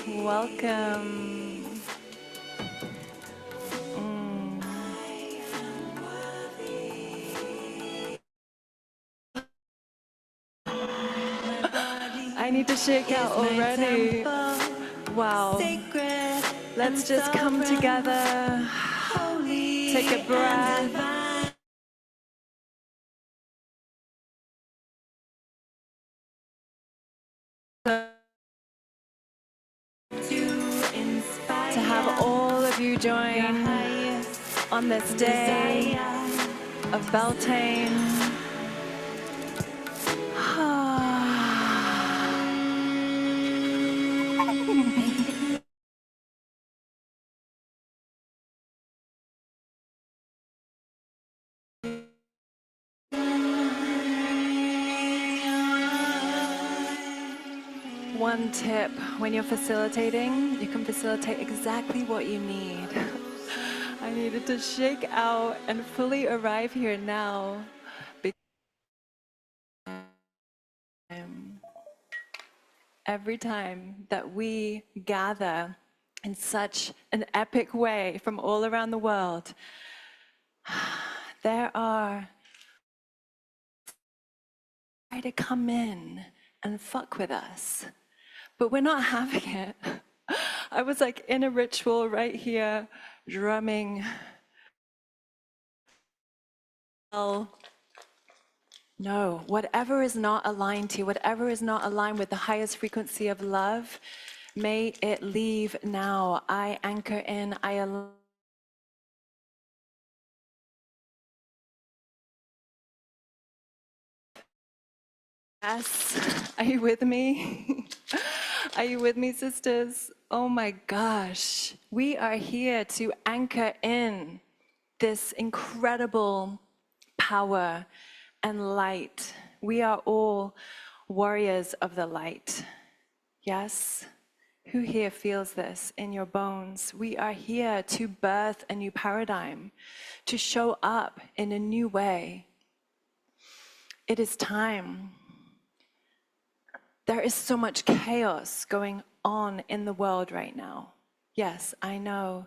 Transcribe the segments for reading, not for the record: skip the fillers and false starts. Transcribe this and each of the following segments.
Welcome. I need to shake out already. Wow. Let's just come together. Take a breath. To have all of you join on this day of Beltane. One tip, when you're facilitating, you can facilitate exactly what you need. I needed to shake out and fully arrive here now. Every time that we gather in such an epic way from all around the world, there are trying to come in and fuck with us. But we're not having it. I was like in a ritual right here, drumming. No, whatever is not aligned to you, whatever is not aligned with the highest frequency of love, may it leave now. I anchor in, I align. Yes, are you with me? Are you with me, sisters? Oh my gosh, we are here to anchor in this incredible power and light. We are all warriors of the light. Yes? Who here feels this in your bones? We are here to birth a new paradigm, to show up in a new way. It is time. There is so much chaos going on in the world right now. Yes, I know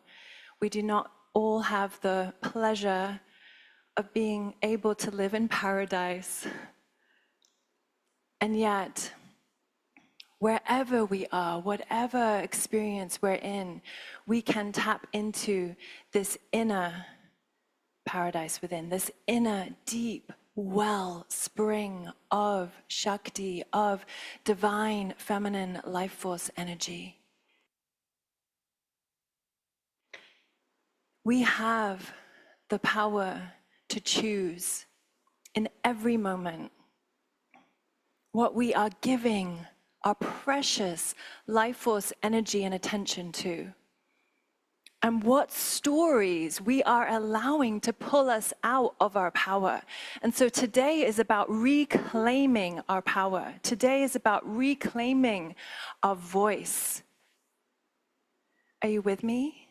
we do not all have the pleasure of being able to live in paradise. And yet, wherever we are, whatever experience we're in, we can tap into this inner paradise within, this inner deep wellspring of Shakti, of divine feminine life force energy. We have the power to choose in every moment what we are giving our precious life force energy and attention to, and what stories we are allowing to pull us out of our power. And so today is about reclaiming our power. Today is about reclaiming our voice. Are you with me?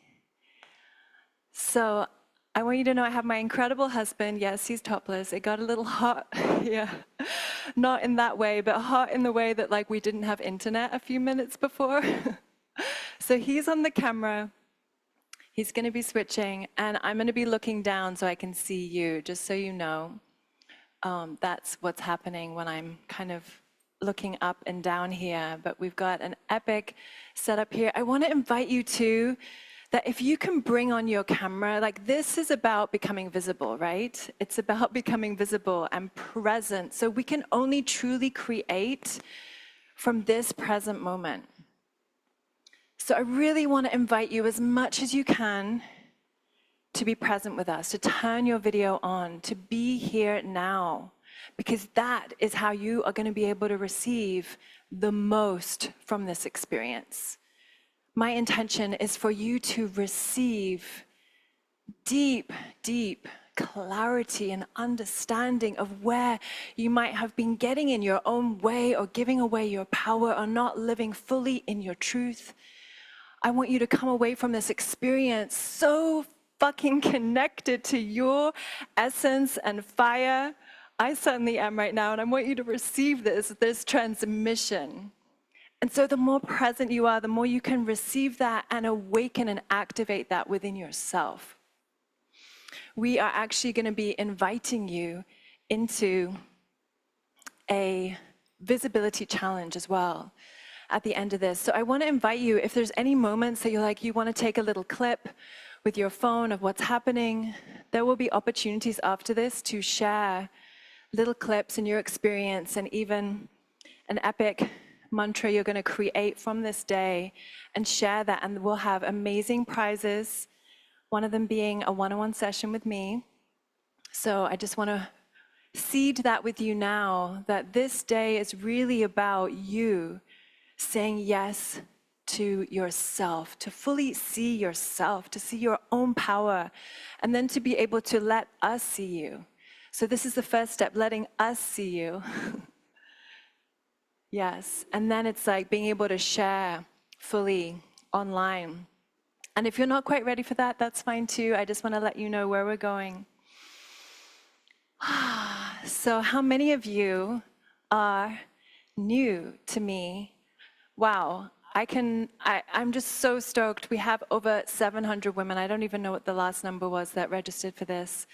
So I want you to know I have my incredible husband. Yes, he's topless. It got a little hot here. Not in that way, but hot in the way that like we didn't have internet a few minutes before. So he's on the camera. He's going to be switching, and I'm going to be looking down so I can see you, just so you know. That's what's happening when I'm kind of looking up and down here. But we've got an epic setup here. I want to invite you to that if you can bring on your camera, like this is about becoming visible, right? It's about becoming visible and present. So we can only truly create from this present moment. So I really want to invite you as much as you can to be present with us, to turn your video on, to be here now, because that is how you are going to be able to receive the most from this experience. My intention is for you to receive deep, deep clarity and understanding of where you might have been getting in your own way or giving away your power or not living fully in your truth. I want you to come away from this experience so fucking connected to your essence and fire. I certainly am right now, and I want you to receive this transmission. And so the more present you are, the more you can receive that and awaken and activate that within yourself. We are actually going to be inviting you into a visibility challenge as well at the end of this. So I want to invite you, if there's any moments that you're like, you want to take a little clip with your phone of what's happening, there will be opportunities after this to share little clips in your experience and even an epic mantra you're going to create from this day and share that. And we'll have amazing prizes, one of them being a one-on-one session with me. So I just want to seed that with you now, that this day is really about you saying yes to yourself, to fully see yourself, to see your own power, and then to be able to let us see you. So this is the first step, letting us see you. Yes, and then it's like being able to share fully online. And if you're not quite ready for that, that's fine too. I just want to let you know where we're going. So how many of you are new to me? Wow, I'm just so stoked. We have over 700 women. I don't even know what the last number was that registered for this.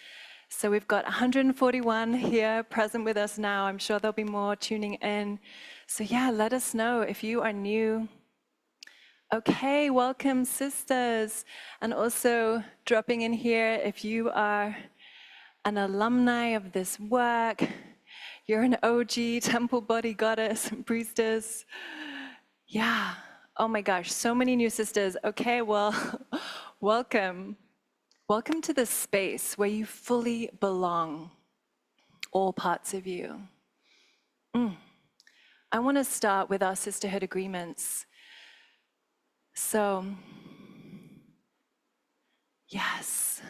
So we've got 141 here present with us now. I'm sure there'll be more tuning in. So yeah, let us know if you are new. Okay, welcome sisters. And also dropping in here if you are an alumni of this work, you're an OG, temple body goddess, priestess. Yeah, oh my gosh, so many new sisters. Okay, well, welcome. Welcome to this space where you fully belong, all parts of you. I want to start with our sisterhood agreements. So, yes,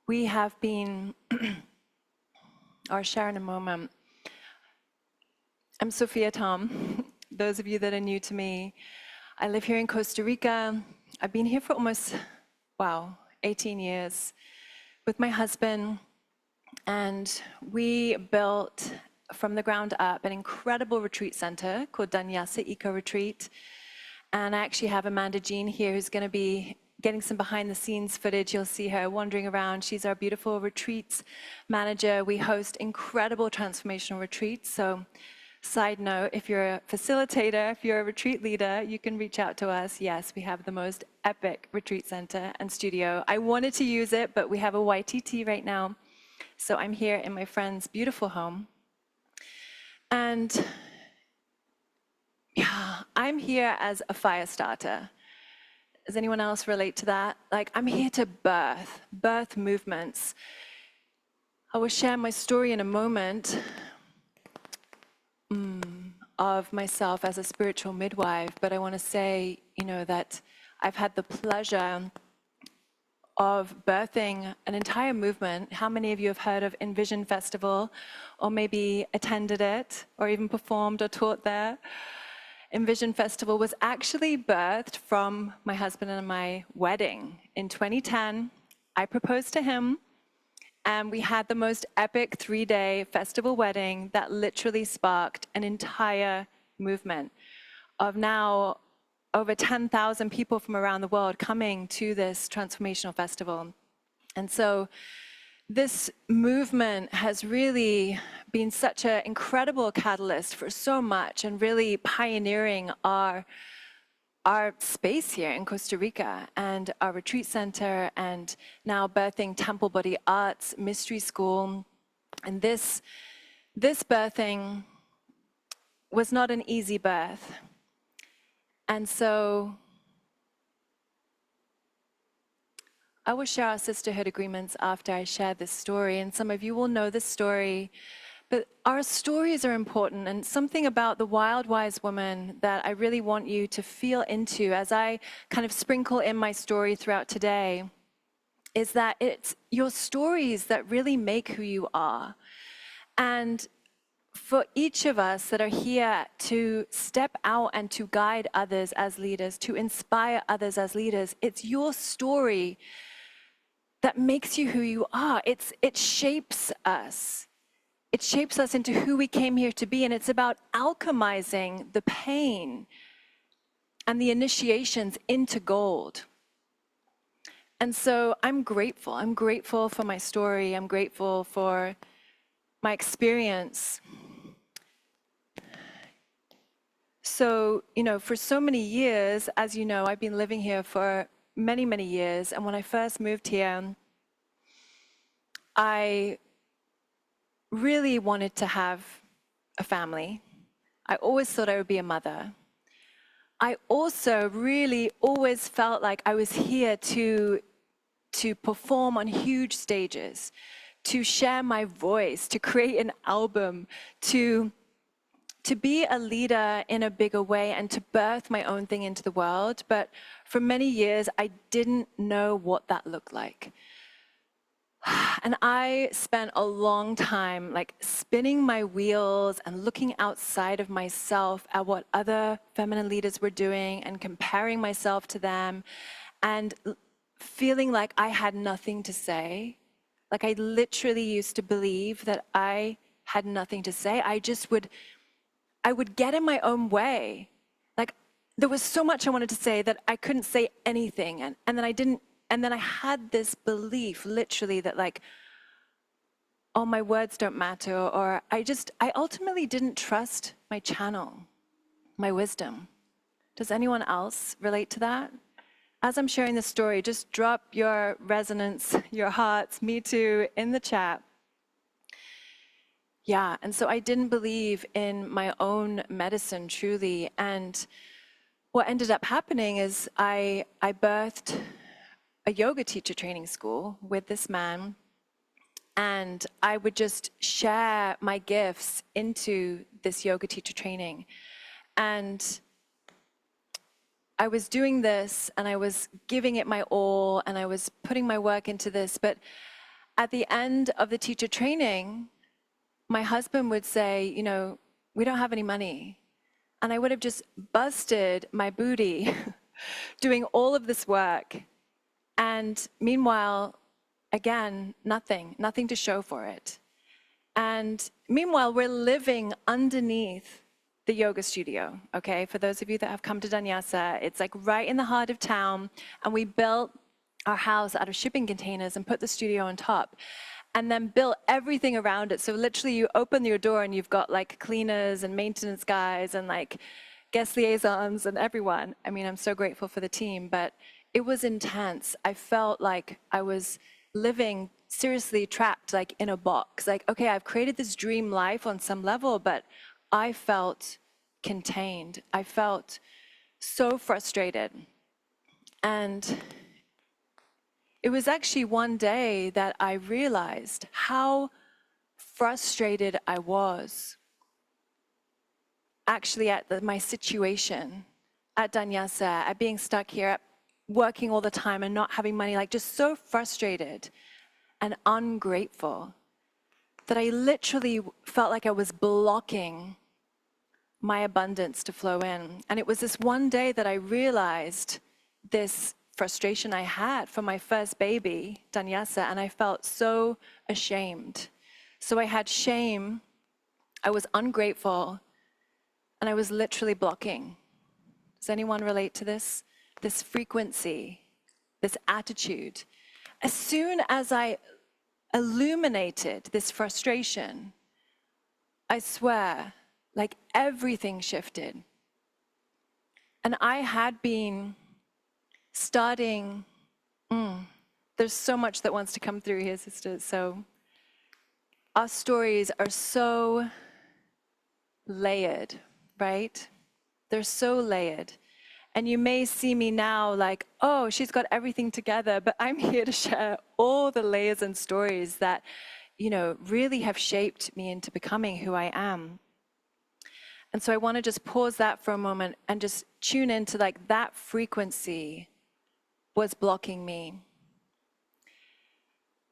we have been, I'll share in a moment. I'm Sofiah Tom. Those of you that are new to me, I live here in Costa Rica. I've been here for almost, 18 years with my husband. And we built from the ground up an incredible retreat center called Danyasa Eco Retreat. And I actually have Amanda Jean here who's going to be getting some behind the scenes footage. You'll see her wandering around. She's our beautiful retreats manager. We host incredible transformational retreats. So side note, if you're a facilitator, if you're a retreat leader, you can reach out to us. Yes, we have the most epic retreat center and studio. I wanted to use it, but we have a YTT right now. So I'm here in my friend's beautiful home. And yeah, I'm here as a fire starter. Does anyone else relate to that? Like, I'm here to birth movements. I will share my story in a moment of myself as a spiritual midwife, but I want to say, that I've had the pleasure of birthing an entire movement. How many of you have heard of Envision Festival, or maybe attended it, or even performed or taught there? Envision Festival was actually birthed from my husband and my wedding in 2010. I proposed to him, and we had the most epic 3-day festival wedding that literally sparked an entire movement of now over 10,000 people from around the world coming to this transformational festival. And so this movement has really been such an incredible catalyst for so much and really pioneering our space here in Costa Rica and our retreat center, and now birthing Temple Body Arts Mystery School. And this birthing was not an easy birth. And so I will share our sisterhood agreements after I share this story, and some of you will know this story, but our stories are important, and something about the wild, wise woman that I really want you to feel into as I kind of sprinkle in my story throughout today is that it's your stories that really make who you are. And for each of us that are here to step out and to guide others as leaders, to inspire others as leaders, it's your story that makes you who you are. It shapes us. it shapes us into who we came here to be, and it's about alchemizing the pain and the initiations into gold. And so I'm grateful. I'm grateful for my story. I'm grateful for my experience. So, for so many years, as you know, I've been living here for many, many years. And when I first moved here, I really wanted to have a family. I always thought I would be a mother. I also really always felt like I was here to perform on huge stages, to share my voice, to create an album, to be a leader in a bigger way and to birth my own thing into the world. But for many years, I didn't know what that looked like. And I spent a long time like spinning my wheels and looking outside of myself at what other feminine leaders were doing and comparing myself to them and feeling like I had nothing to say. Like I literally used to believe that I had nothing to say. I would get in my own way. Like there was so much I wanted to say that I couldn't say anything. And then I didn't, and then I had this belief literally that like, oh, my words don't matter. Or I ultimately didn't trust my channel, my wisdom. Does anyone else relate to that? As I'm sharing this story, just drop your resonance, your hearts, me too, in the chat. Yeah, and so I didn't believe in my own medicine truly. And what ended up happening is I birthed a yoga teacher training school with this man. And I would just share my gifts into this yoga teacher training. And I was doing this and I was giving it my all and I was putting my work into this. But at the end of the teacher training, my husband would say, we don't have any money. And I would have just busted my booty doing all of this work. And meanwhile, again, nothing to show for it. And meanwhile, we're living underneath the yoga studio, okay? For those of you that have come to Danyasa, it's like right in the heart of town. And we built our house out of shipping containers and put the studio on top. And then built everything around it. So literally you open your door and you've got like cleaners and maintenance guys and like guest liaisons and everyone. I mean, I'm so grateful for the team, but it was intense. I felt like I was living seriously trapped like in a box. Like, okay, I've created this dream life on some level, but I felt contained. I felt so frustrated. And it was actually one day that I realized how frustrated I was actually at my situation at Danyasa, at being stuck here, at working all the time and not having money, like just so frustrated and ungrateful that I literally felt like I was blocking my abundance to flow in. And it was this one day that I realized this frustration I had for my first baby, Danyasa, and I felt so ashamed. So I had shame, I was ungrateful, and I was literally blocking. Does anyone relate to this? This frequency, this attitude. As soon as I illuminated this frustration, I swear, like everything shifted. And I had been starting, there's so much that wants to come through here, sisters. So our stories are so layered, right? They're so layered. And you may see me now like, oh, she's got everything together, but I'm here to share all the layers and stories that, really have shaped me into becoming who I am. And so I want to just pause that for a moment and just tune into like that frequency was blocking me.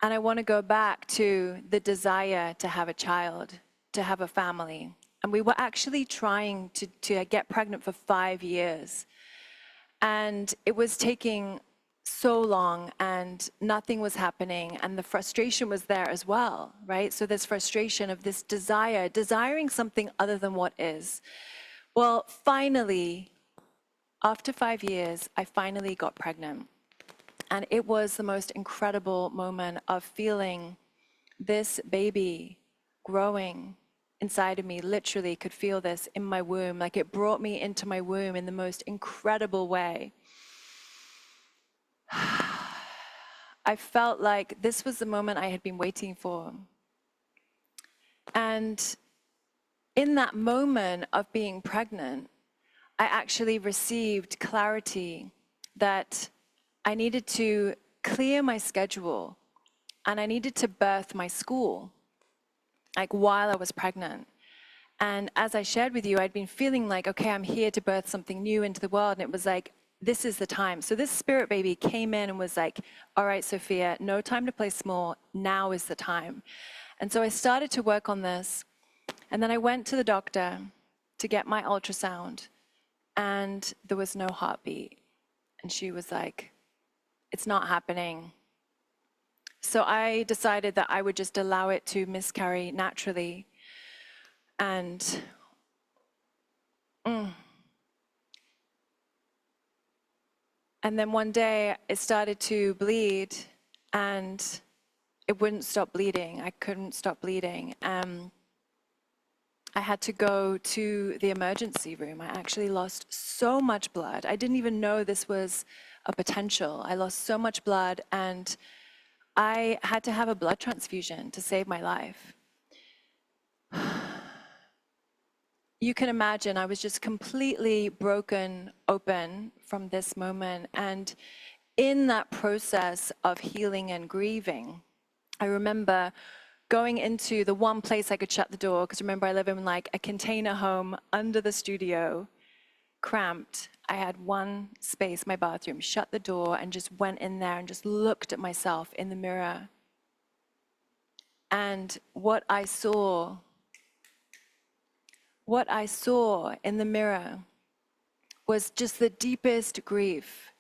And I want to go back to the desire to have a child, to have a family. And we were actually trying to get pregnant for 5 years. And it was taking so long and nothing was happening, and the frustration was there as well, right? So this frustration of this desire, desiring something other than what is. Well, finally, after 5 years, I finally got pregnant. And it was the most incredible moment of feeling this baby growing inside of me. Literally could feel this in my womb. Like it brought me into my womb in the most incredible way. I felt like this was the moment I had been waiting for. And in that moment of being pregnant, I actually received clarity that I needed to clear my schedule and I needed to birth my school, like while I was pregnant. And as I shared with you, I'd been feeling like, okay, I'm here to birth something new into the world. And it was like, this is the time. So this spirit baby came in and was like, all right, Sofiah, no time to play small. Now is the time. And so I started to work on this. And then I went to the doctor to get my ultrasound. And there was no heartbeat. And she was like, it's not happening. So I decided that I would just allow it to miscarry naturally. And then one day it started to bleed and it wouldn't stop bleeding. I couldn't stop bleeding. I had to go to the emergency room. I actually lost so much blood. I didn't even know this was a potential. I lost so much blood and I had to have a blood transfusion to save my life. You can imagine I was just completely broken open from this moment. And in that process of healing and grieving, I remember going into the one place I could shut the door, because remember I live in like a container home under the studio, cramped. I had one space, my bathroom, shut the door and just went in there and just looked at myself in the mirror. And what I saw in the mirror was just the deepest grief.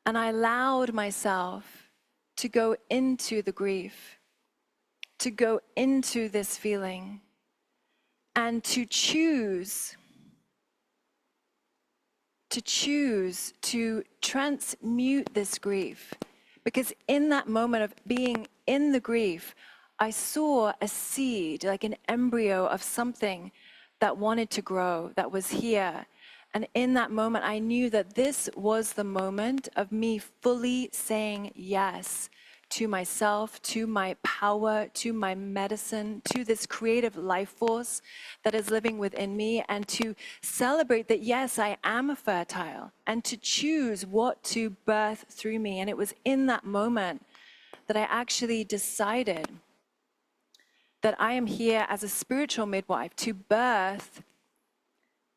And I allowed myself to go into the grief, to go into this feeling, and to choose to transmute this grief. Because in that moment of being in the grief, I saw a seed, like an embryo of something that wanted to grow, that was here. And in that moment, I knew that this was the moment of me fully saying yes to myself, to my power, to my medicine, to this creative life force that is living within me, and to celebrate that, yes, I am fertile, and to choose what to birth through me. And it was in that moment that I actually decided that I am here as a spiritual midwife to birth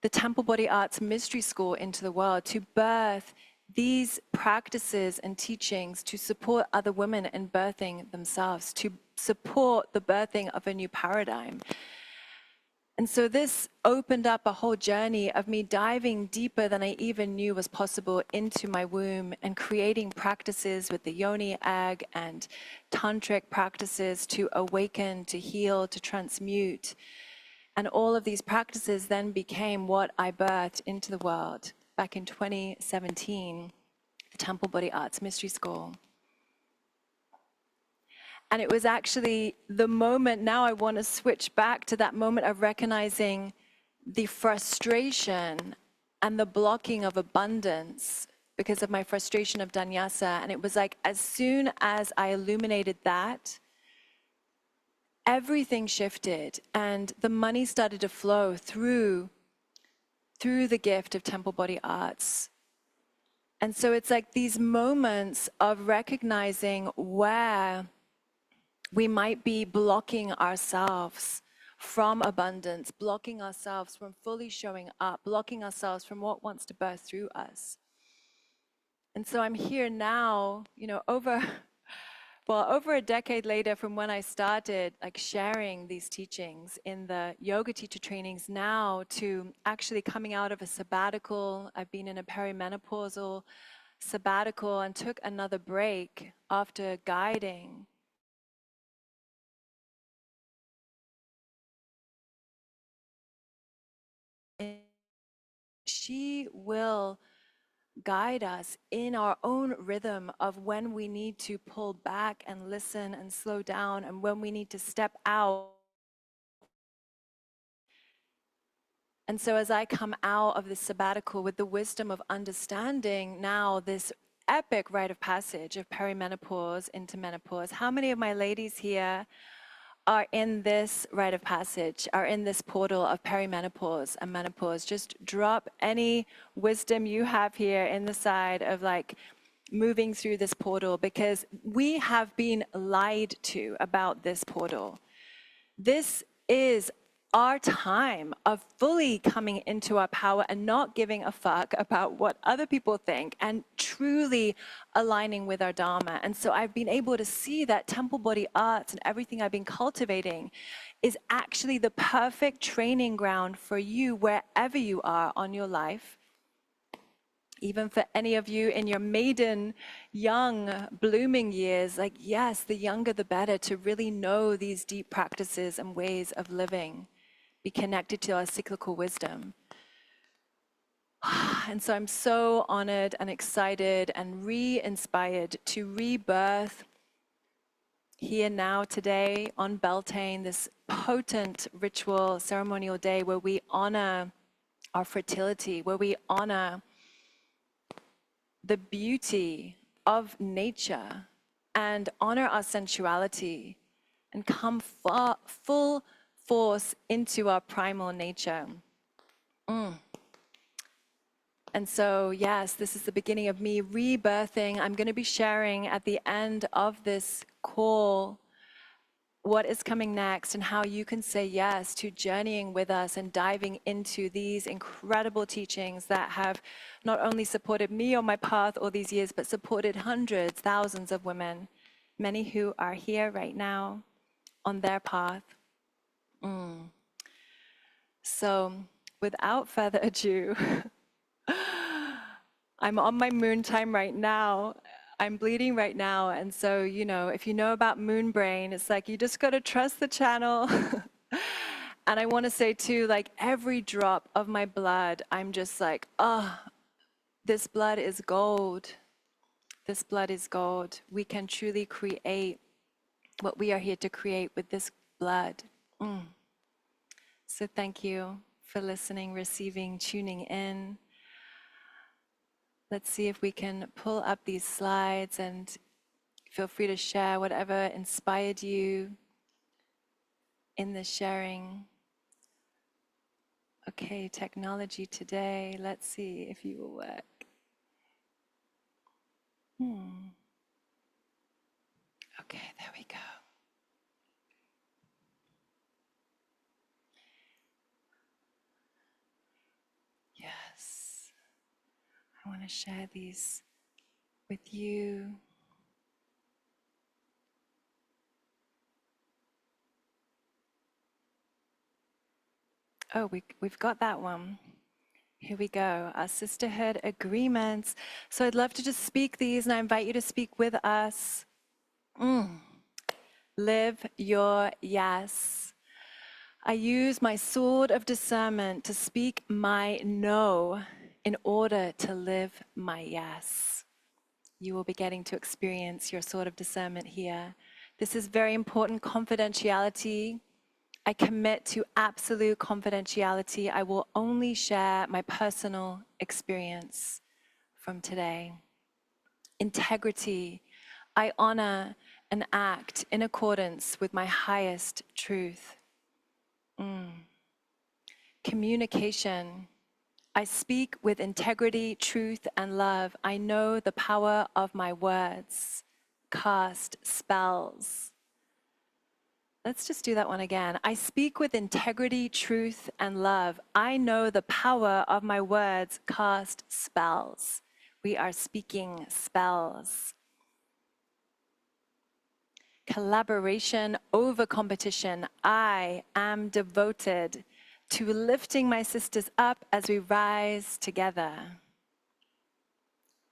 the Temple Body Arts Mystery School into the world, to birth these practices and teachings to support other women in birthing themselves, to support the birthing of a new paradigm. And so this opened up a whole journey of me diving deeper than I even knew was possible into my womb, and creating practices with the yoni egg and tantric practices to awaken, to heal, to transmute. And all of these practices then became what I birthed into the world back in 2017, the Temple Body Arts Mystery School. And it was actually the moment, now I want to switch back to that moment of recognizing the frustration and the blocking of abundance because of my frustration of Danyasa. And it was like, as soon as I illuminated that, everything shifted and the money started to flow through the gift of Temple Body Arts. And so it's like these moments of recognizing where we might be blocking ourselves from abundance, blocking ourselves from fully showing up, blocking ourselves from what wants to birth through us. And so I'm here now, you know, over a decade later from when I started like sharing these teachings in the yoga teacher trainings, now to actually coming out of a sabbatical. I've been in a perimenopausal sabbatical and took another break after guiding. She will guide us in our own rhythm of when we need to pull back and listen and slow down, and when we need to step out. And so as I come out of this sabbatical with the wisdom of understanding now this epic rite of passage of perimenopause into menopause, how many of my ladies here are in this rite of passage, are in this portal of perimenopause and menopause? Just drop any wisdom you have here in the side of like moving through this portal, because we have been lied to about this portal. This is our time of fully coming into our power and not giving a fuck about what other people think, and truly aligning with our Dharma. And so I've been able to see that temple body arts and everything I've been cultivating is actually the perfect training ground for you wherever you are on your life. Even for any of you in your maiden, young, blooming years, like, yes, the younger the better, to really know these deep practices and ways of living, be connected to our cyclical wisdom. And so I'm so honored and excited and re-inspired to rebirth here now today on Beltane, this potent ritual ceremonial day where we honor our fertility, where we honor the beauty of nature and honor our sensuality and come full force into our primal nature. And so, yes, this is the beginning of me rebirthing. I'm going to be sharing at the end of this call what is coming next and how you can say yes to journeying with us and diving into these incredible teachings that have not only supported me on my path all these years, but supported hundreds, thousands of women, many who are here right now on their path. So without further ado, I'm on my moon time right now. I'm bleeding right now. And so, you know, if you know about moon brain, it's like you just got to trust the channel. And I want to say too, like every drop of my blood, I'm just like, oh, this blood is gold. This blood is gold. We can truly create what we are here to create with this blood. So thank you for listening, receiving, tuning in. Let's see if we can pull up these slides, and feel free to share whatever inspired you in the sharing. Okay, technology today. Let's see if you will work. Okay, there we go. Yes. I want to share these with you. Oh, we've got that one. Here we go, our sisterhood agreements. So I'd love to just speak these, and I invite you to speak with us. Live your yes. I use my sword of discernment to speak my no in order to live my yes. You will be getting to experience your sword of discernment here. This is very important confidentiality. I commit to absolute confidentiality. I will only share my personal experience from today. Integrity. I honor and act in accordance with my highest truth. Communication. I speak with integrity, truth, and love. I know the power of my words. Cast spells. Let's just do that one again. I speak with integrity, truth, and love. I know the power of my words. Cast spells. We are speaking spells. Collaboration over competition. I am devoted to lifting my sisters up as we rise together.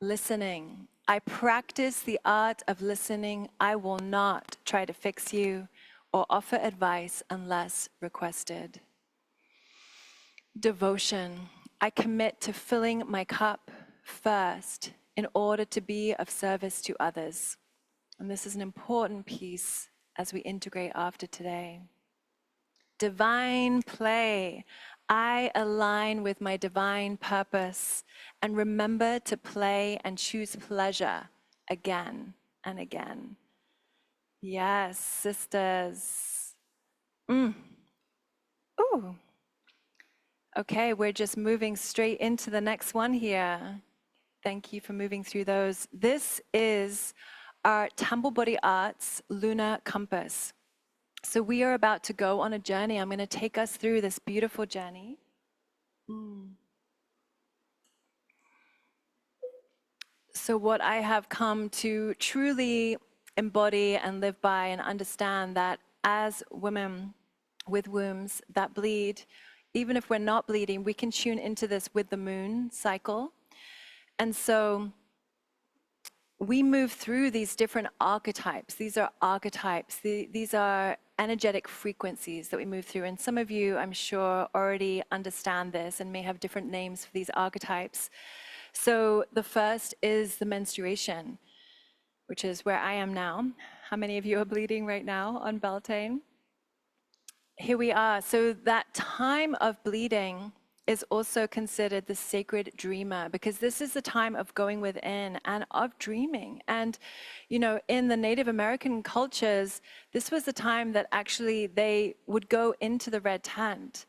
Listening. I practice the art of listening. I will not try to fix you or offer advice unless requested. Devotion. I commit to filling my cup first in order to be of service to others. And this is an important piece as we integrate after today. Divine play. I align with my divine purpose and remember to play and choose pleasure again and again. Yes, sisters. Ooh. Okay, we're just moving straight into the next one here. Thank you for moving through those. This is our Temple Body Arts Lunar Compass. So we are about to go on a journey. I'm going to take us through this beautiful journey. So what I have come to truly embody and live by and understand that as women with wombs that bleed, even if we're not bleeding, we can tune into this with the moon cycle. And so we move through these different archetypes. These are archetypes. These are energetic frequencies that we move through. And some of you, I'm sure, already understand this and may have different names for these archetypes. So the first is the menstruation, which is where I am now. How many of you are bleeding right now on Beltane? Here we are. So that time of bleeding is also considered the sacred dreamer, because this is the time of going within and of dreaming. And, you know, in the Native American cultures, this was the time that actually they would go into the red tent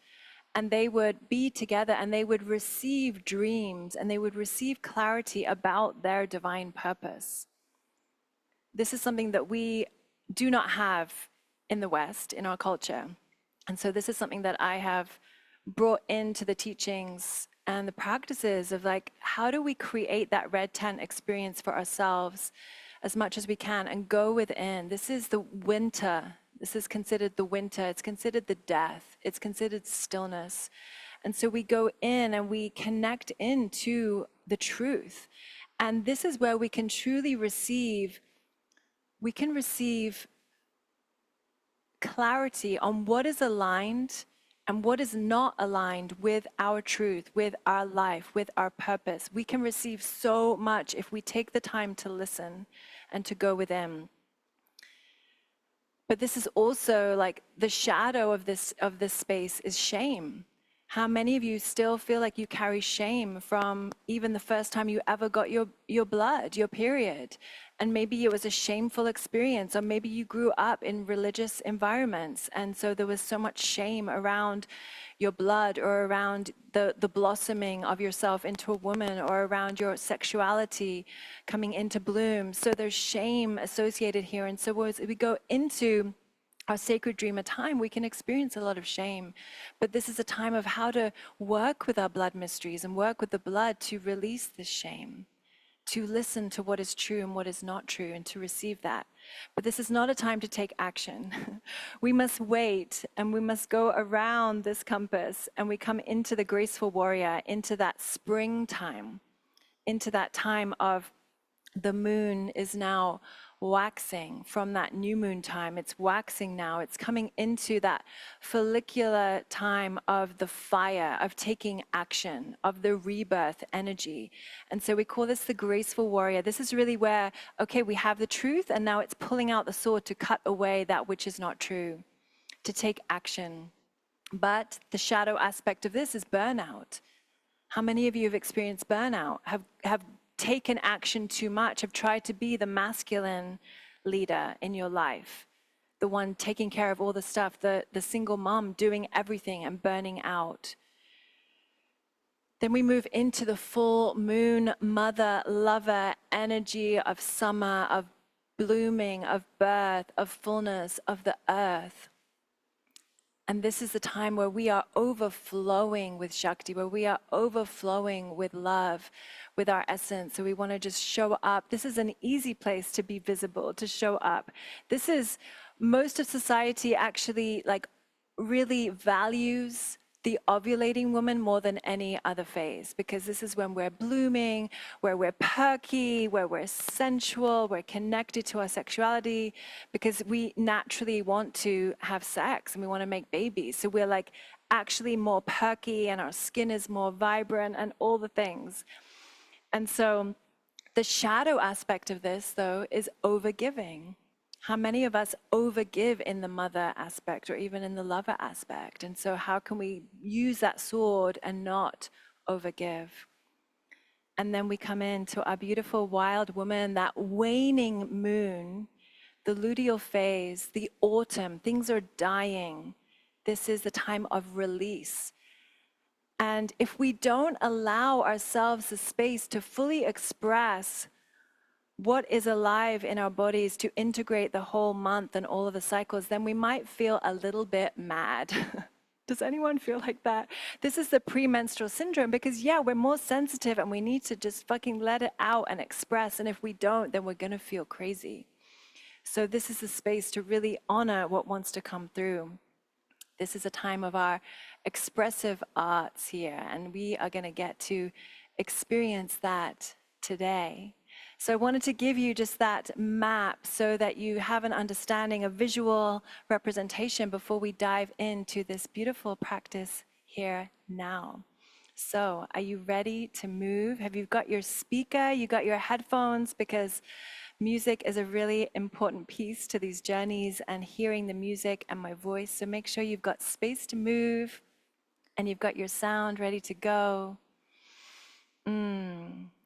and they would be together and they would receive dreams and they would receive clarity about their divine purpose. This is something that we do not have in the West, in our culture. And so this is something that I have brought into the teachings and the practices of, like, how do we create that red tent experience for ourselves as much as we can and go within. This is the winter. This is considered the winter. It's considered the death. It's considered stillness. And so we go in and we connect into the truth. And this is where we can truly receive, clarity on what is aligned and what is not aligned with our truth, with our life, with our purpose. We can receive so much if we take the time to listen and to go within. But this is also like the shadow of this space is shame. How many of you still feel like you carry shame from even the first time you ever got your blood, your period? And maybe it was a shameful experience, or maybe you grew up in religious environments, and so there was so much shame around your blood, or around the blossoming of yourself into a woman, or around your sexuality coming into bloom. So there's shame associated here. And so as we go into our sacred dreamer time, we can experience a lot of shame. But this is a time of how to work with our blood mysteries and work with the blood to release this shame, to listen to what is true and what is not true, and to receive that. But this is not a time to take action. We must wait, and we must go around this compass, and we come into the graceful warrior, into that springtime, into that time of the moon is now waxing from that new moon time. It's waxing now. It's coming into that follicular time of the fire, of taking action, of the rebirth energy. And so we call this the graceful warrior. This is really where, okay, we have the truth, and now it's pulling out the sword to cut away that which is not true, to take action. But the shadow aspect of this is burnout. How many of you have experienced burnout, have taken action too much, have tried to be the masculine leader in your life, the one taking care of all the stuff, the single mom doing everything and burning out? Then we move into the full moon mother lover energy of summer, of blooming, of birth, of fullness, of the earth. And this is the time where we are overflowing with Shakti, where we are overflowing with love, with our essence. So we want to just show up. This is an easy place to be visible, to show up. This is, most of society actually like really values the ovulating woman more than any other phase, because this is when we're blooming, where we're perky, where we're sensual, we're connected to our sexuality, because we naturally want to have sex and we want to make babies. So we're like actually more perky and our skin is more vibrant and all the things. And so the shadow aspect of this, though, is overgiving. How many of us overgive in the mother aspect or even in the lover aspect? And so how can we use that sword and not overgive? And then we come into our beautiful wild woman, that waning moon, the luteal phase, the autumn, things are dying. This is the time of release. And if we don't allow ourselves the space to fully express what is alive in our bodies, to integrate the whole month and all of the cycles, then we might feel a little bit mad. Does anyone feel like that? This is the premenstrual syndrome, because yeah, we're more sensitive and we need to just fucking let it out and express. And if we don't, then we're gonna feel crazy. So this is a space to really honor what wants to come through. This is a time of our expressive arts here, and we are gonna get to experience that today. So I wanted to give you just that map so that you have an understanding, a visual representation before we dive into this beautiful practice here now. So are you ready to move? Have you got your speaker? You got your headphones? Because music is a really important piece to these journeys and hearing the music and my voice. So make sure you've got space to move and you've got your sound ready to go.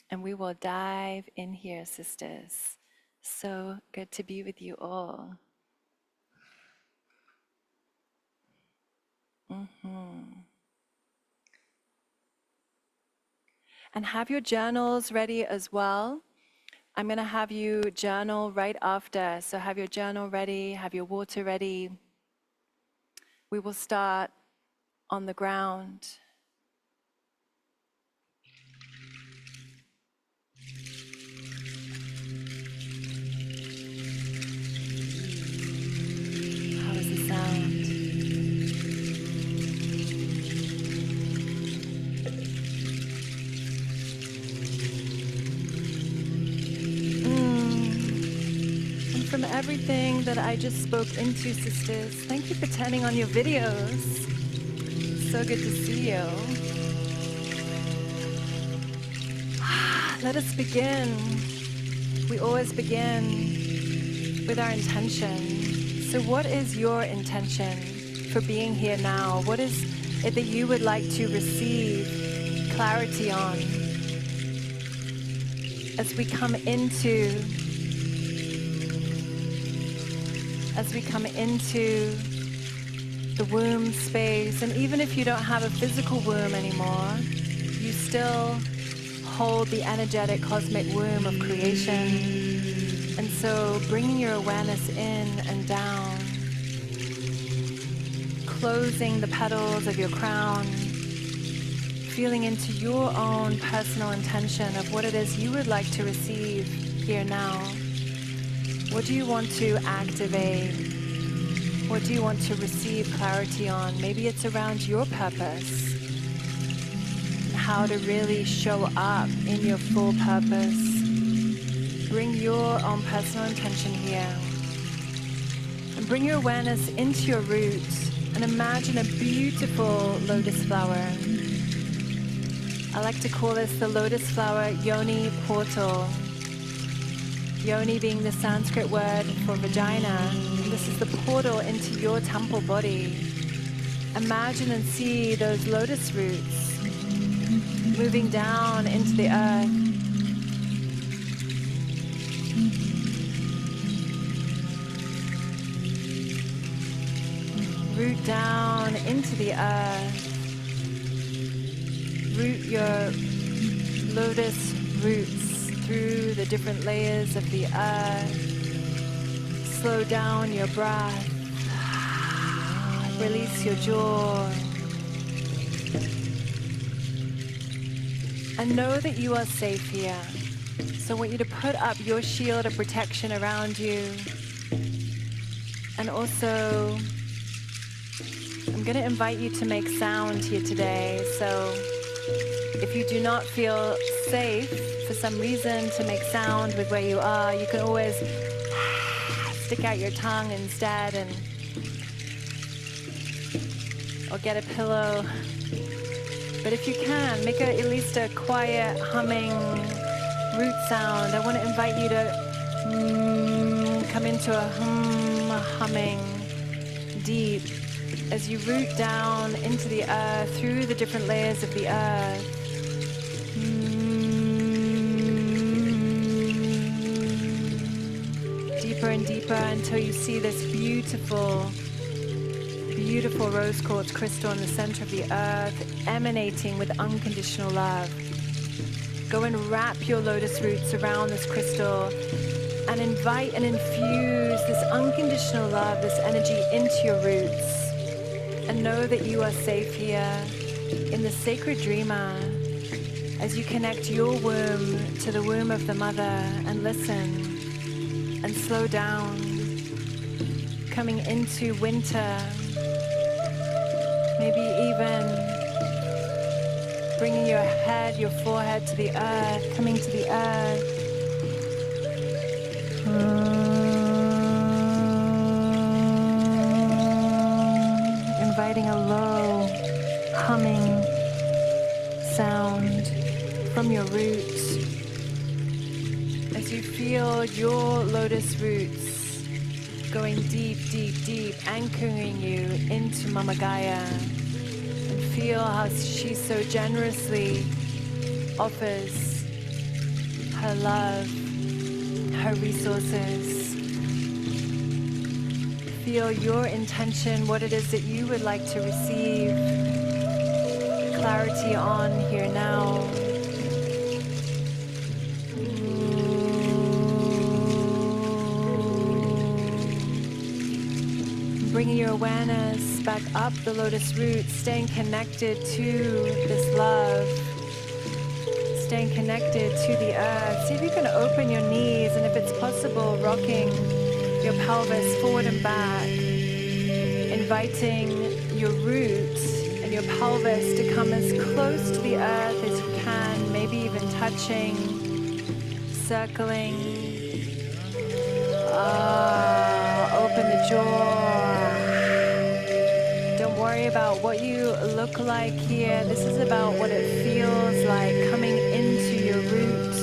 And we will dive in here, sisters. So good to be with you all. And have your journals ready as well. I'm going to have you journal right after. So have your journal ready, have your water ready. We will start on the ground. How is the sound? And from everything that I just spoke into, sisters, thank you for turning on your videos. So good to see you. Let us begin. We always begin with our intention. So what is your intention for being here now? What is it that you would like to receive clarity on as we come into the womb space? And even if you don't have a physical womb anymore, you still hold the energetic cosmic womb of creation. And so bringing your awareness in and down, closing the petals of your crown, feeling into your own personal intention of what it is you would like to receive here now. What do you want to activate? What do you want to receive clarity on? Maybe it's around your purpose, how to really show up in your full purpose. Bring your own personal intention here. And bring your awareness into your roots and imagine a beautiful lotus flower. I like to call this the lotus flower yoni portal. Yoni being the Sanskrit word for vagina. And this is the portal into your temple body. Imagine and see those lotus roots moving down into the earth. Root down into the earth. Root your lotus roots through the different layers of the earth. Slow down your breath. Release your jaw. And know that you are safe here. So I want you to put up your shield of protection around you. And also I'm going to invite you to make sound here today. So if you do not feel safe for some reason to make sound with where you are, you can always stick out your tongue instead, or get a pillow. But if you can, make at least a quiet humming root sound. I want to invite you to come into a humming deep as you root down into the earth, through the different layers of the earth. Deeper and deeper until you see this beautiful, beautiful rose quartz crystal in the center of the earth, emanating with unconditional love. Go and wrap your lotus roots around this crystal and invite and infuse this unconditional love, this energy into your roots. And know that you are safe here in the sacred dreamer as you connect your womb to the womb of the mother and listen and slow down, coming into winter, maybe even bringing your head, your forehead to the earth, coming to the earth. Inviting a low, humming sound from your roots as you feel your lotus roots going deep, deep, deep, anchoring you into Mama Gaia. And feel how she so generously offers her love, her resources. Feel your intention, what it is that you would like to receive clarity on here now. Bringing your awareness back up the lotus roots, staying connected to this love, staying connected to the earth. See if you can open your knees, and if it's possible, rocking your pelvis forward and back, inviting your roots and your pelvis to come as close to the earth as you can, maybe even touching, circling. Open the jaw. Don't worry about what you look like here. This is about what it feels like coming into your root.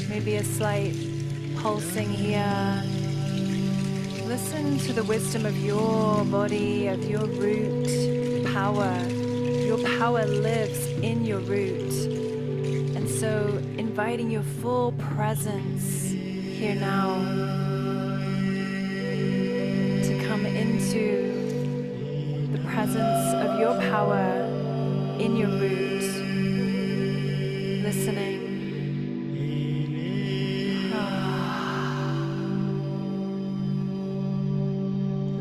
Maybe a slight pulsing here. Listen to the wisdom of your body, of your root power. Your power lives in your root. And so inviting your full presence here now to come into the presence of your power in your root. Listening.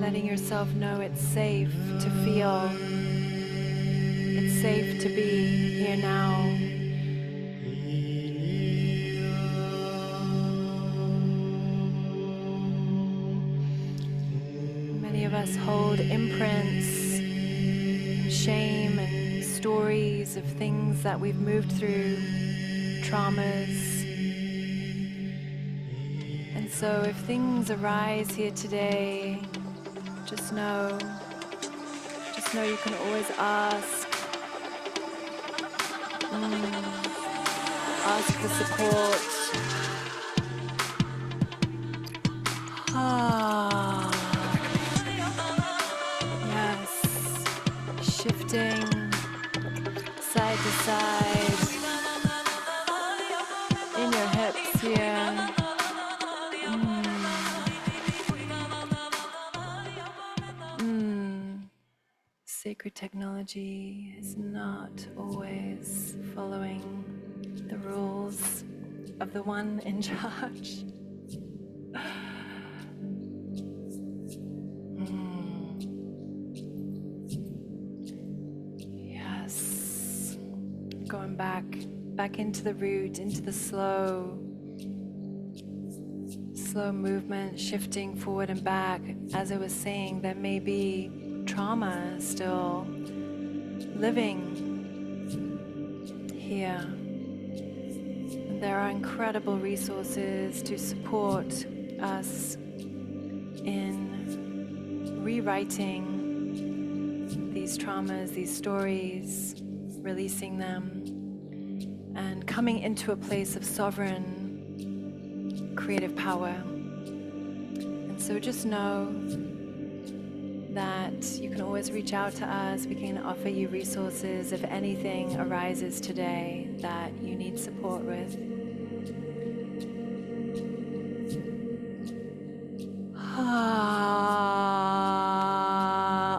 Letting yourself know it's safe to feel. It's safe to be here now. Many of us hold imprints, and shame, and stories of things that we've moved through, traumas. And so if things arise here today, just know you can always ask for support. Yes. Shifting side to side in your hips here. Sacred technology is not always following the rules of the one in charge. Yes. Going back back into the root, into the slow movement, shifting forward and back. As I was saying, there may be trauma still living here. And there are incredible resources to support us in rewriting these traumas, these stories, releasing them, and coming into a place of sovereign creative power. And so just know that you can always reach out to us. We can offer you resources if anything arises today that you need support with.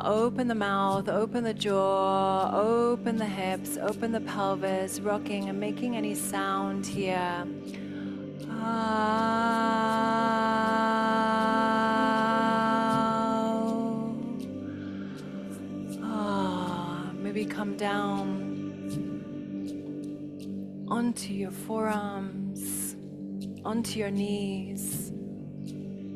Open the mouth, open the jaw, open the hips, open the pelvis, rocking and making any sound here. Maybe come down onto your forearms, onto your knees,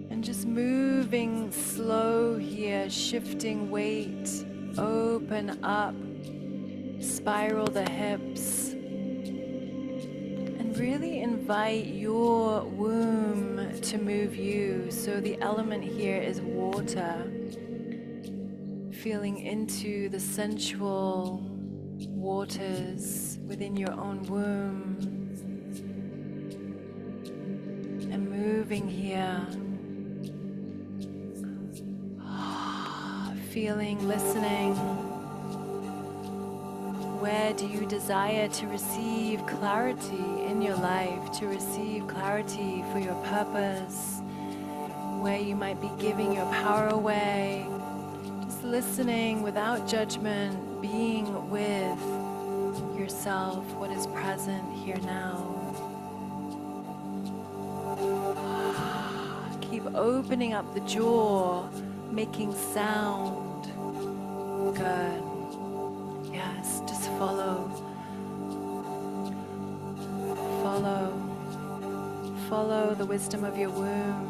and just moving slow here, shifting weight, open up, spiral the hips, and really invite your womb to move you. So the element here is water, feeling into the sensual waters within your own womb, and moving here, feeling, listening. Where do you desire to receive clarity in your life, to receive clarity for your purpose, where you might be giving your power away? Just listening without judgment, being with yourself, what is present here now. Keep opening up the jaw, making sound. Good. Yes, just follow. Follow the wisdom of your womb.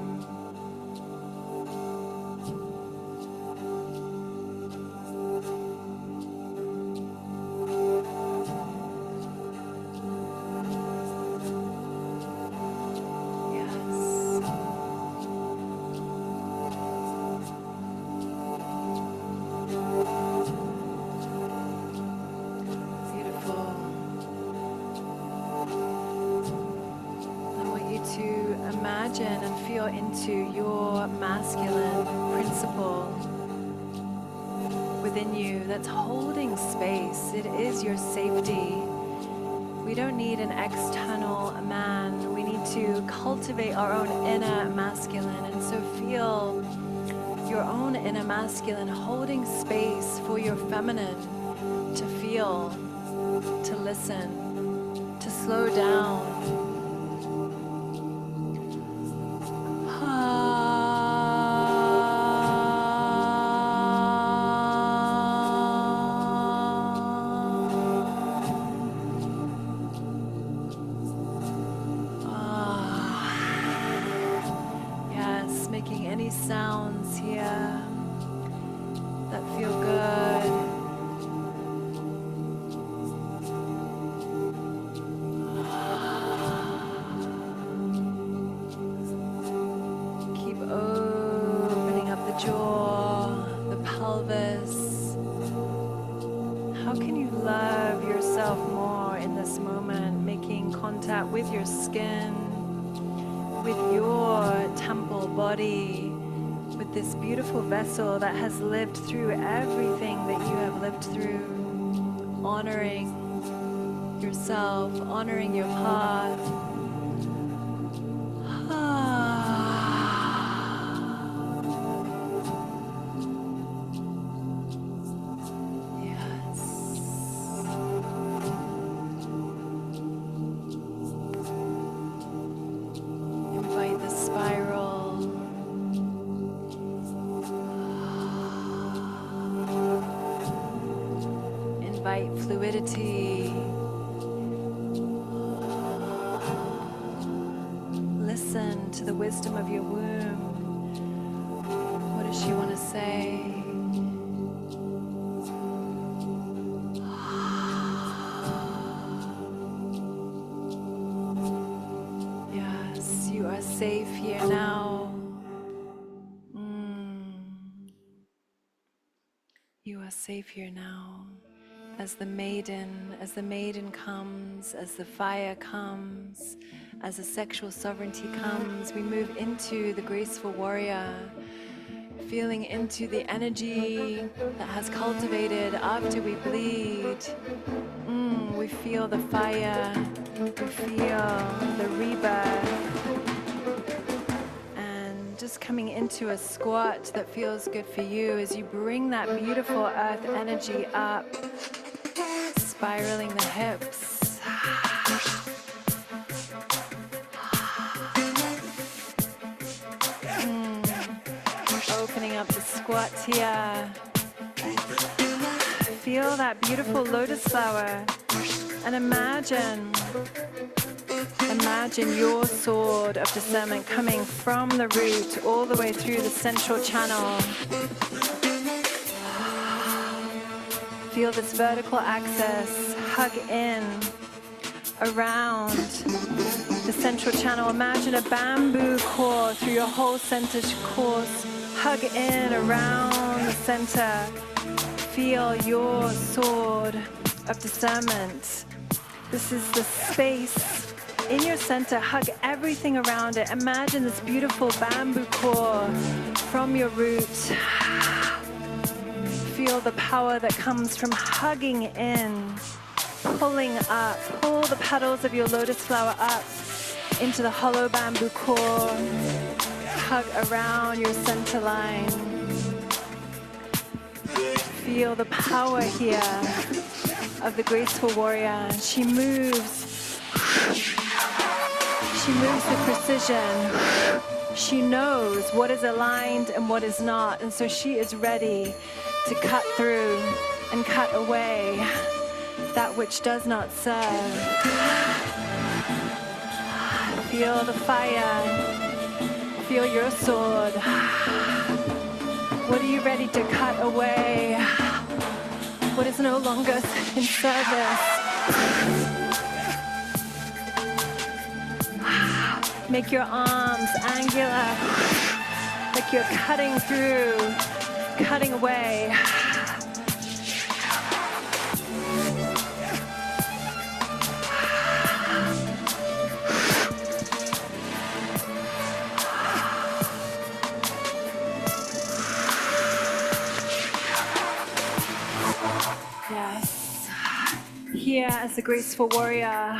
Into your masculine principle within you that's holding space. It is your safety. We don't need an external man. We need to cultivate our own inner masculine. And so feel your own inner masculine holding space for your feminine to feel, to listen, to slow down. Sounds here that feel good. Keep opening up the jaw, the pelvis. How can you love yourself more in this moment, making contact with your skin, with your temple body, with this beautiful vessel that has lived through everything that you have lived through, honoring yourself, honoring your path. Fluidity, wisdom of your womb. What does she want to say? Yes, you are safe here now. You are safe here now. As the maiden comes, as the fire comes, as the sexual sovereignty comes, we move into the graceful warrior, feeling into the energy that has cultivated after we bleed. We feel the fire, we feel the rebirth. Just coming into a squat that feels good for you as you bring that beautiful earth energy up, spiraling the hips. Opening up the squat here. Feel that beautiful lotus flower and imagine your sword of discernment coming from the root all the way through the central channel. Feel this vertical axis hug in around the central channel. Imagine a bamboo core through your whole center course. Hug in around the center. Feel your sword of discernment. This is the space in your center. Hug everything around it. Imagine this beautiful bamboo core from your root. Feel the power that comes from hugging in, pulling up. Pull the petals of your lotus flower up into the hollow bamboo core. Hug around your center line. Feel the power here of the graceful warrior. She moves with precision. She knows what is aligned and what is not, and so she is ready to cut through and cut away that which does not serve. Feel the fire. Feel your sword. What are you ready to cut away? What is no longer in service? Make your arms angular, like you're cutting through, cutting away. Yes. Here as the graceful warrior,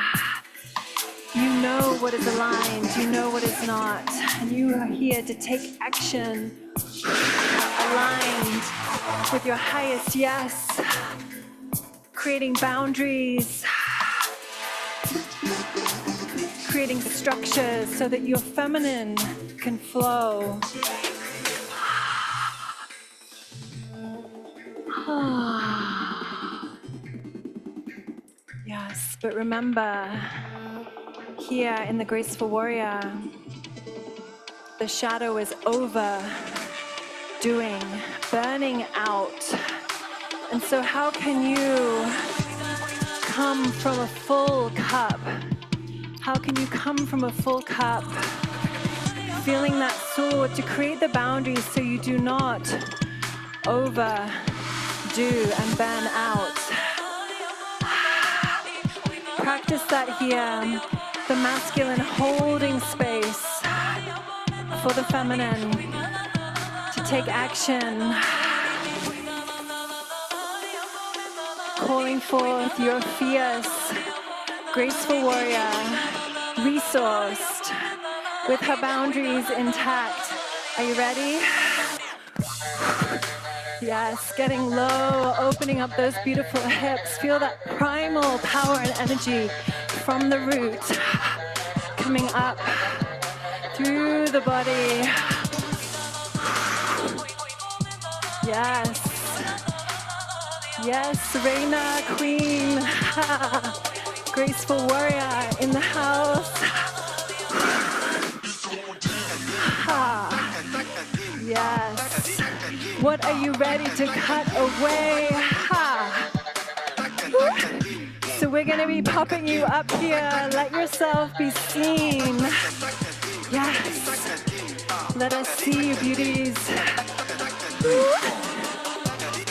you know what is aligned, you know what is not, and you are here to take action aligned with your highest yes, creating boundaries, creating structures so that your feminine can flow. Yes, but remember, here in the graceful warrior, the shadow is overdoing, burning out. And so how can you come from a full cup? How can you come from a full cup, feeling that sword to create the boundaries so you do not overdo and burn out? Practice that here. The masculine holding space for the feminine to take action, calling forth your fierce, graceful warrior, resourced, with her boundaries intact. Are you ready? Yes, getting low, opening up those beautiful hips. Feel that primal power and energy from the root, coming up through the body. Yes. Yes, Reina, Queen, graceful warrior in the house. Yes. What are you ready to cut away? Ha. So we're going to be popping you up here. Let yourself be seen. Yes. Let us see you, beauties.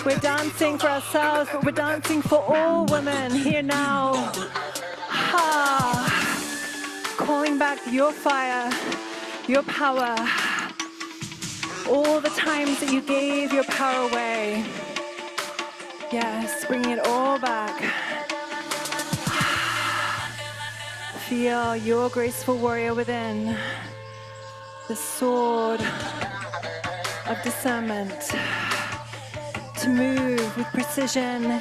We're dancing for ourselves, but we're dancing for all women here now. Ha. Calling back your fire, your power. All the times that you gave your power away. Yes, bringing it all back. Feel your graceful warrior within. The sword of discernment. To move with precision.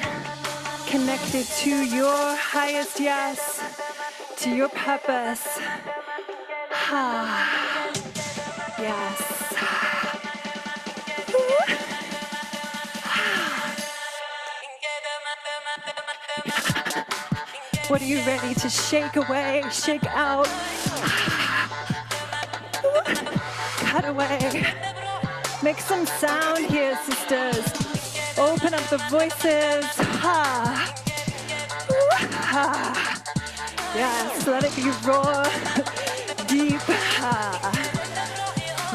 Connected to your highest yes. To your purpose. Yes. What are you ready to shake away, shake out? Cut away. Make some sound here, sisters. Open up the voices. Yes, let it be raw, deep.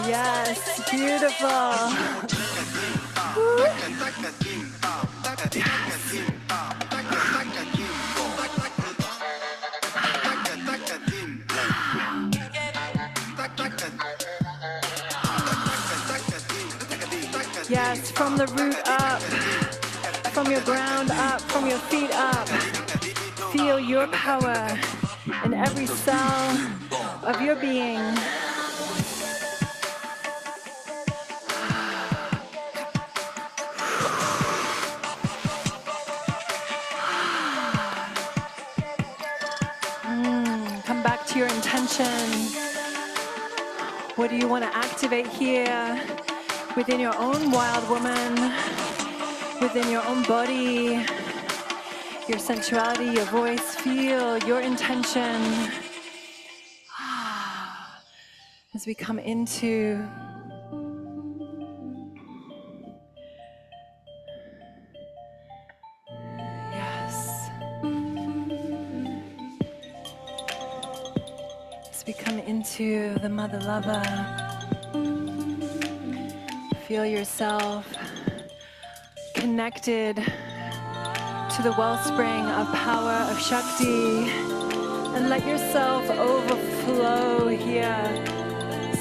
Yes, beautiful. Yes, from the root up, from your ground up, from your feet up. Feel your power in every cell of your being. Come back to your intention. What do you want to activate here? Within your own wild woman, within your own body, your sensuality, your voice, feel your intention as we come into yes. As we come into the mother lover. Feel yourself connected to the wellspring of power of Shakti and let yourself overflow here.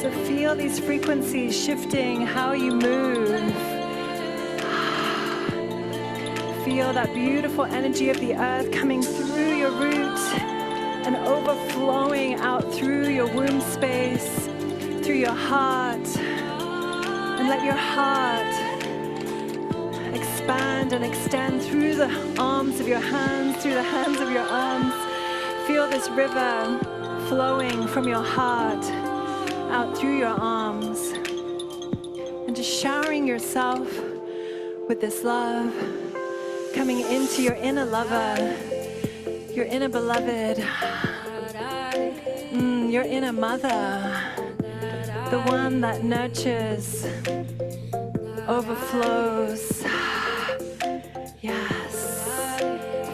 So feel these frequencies shifting how you move. Feel that beautiful energy of the earth coming through your root and overflowing out through your womb space, through your heart. And let your heart expand and extend through the arms of your hands, through the hands of your arms. Feel this river flowing from your heart out through your arms. And just showering yourself with this love, coming into your inner lover, your inner beloved, your inner mother. The one that nurtures, overflows. Yes.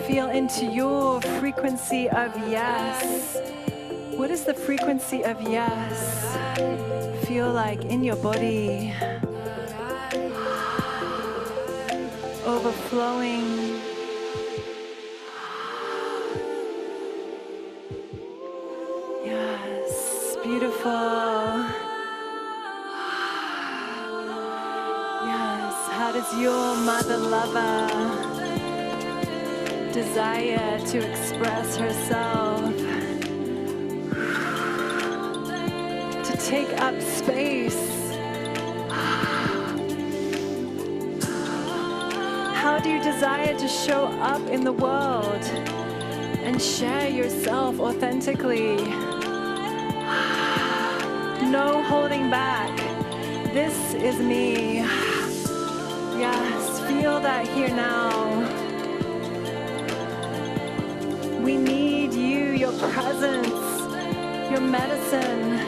Feel into your frequency of yes. What is the frequency of yes feel like in your body? Overflowing. Yes, beautiful. How does your mother lover desire to express herself? To take up space? How do you desire to show up in the world and share yourself authentically? No holding back. This is me. Yes, feel that here now. We need you, your presence, your medicine.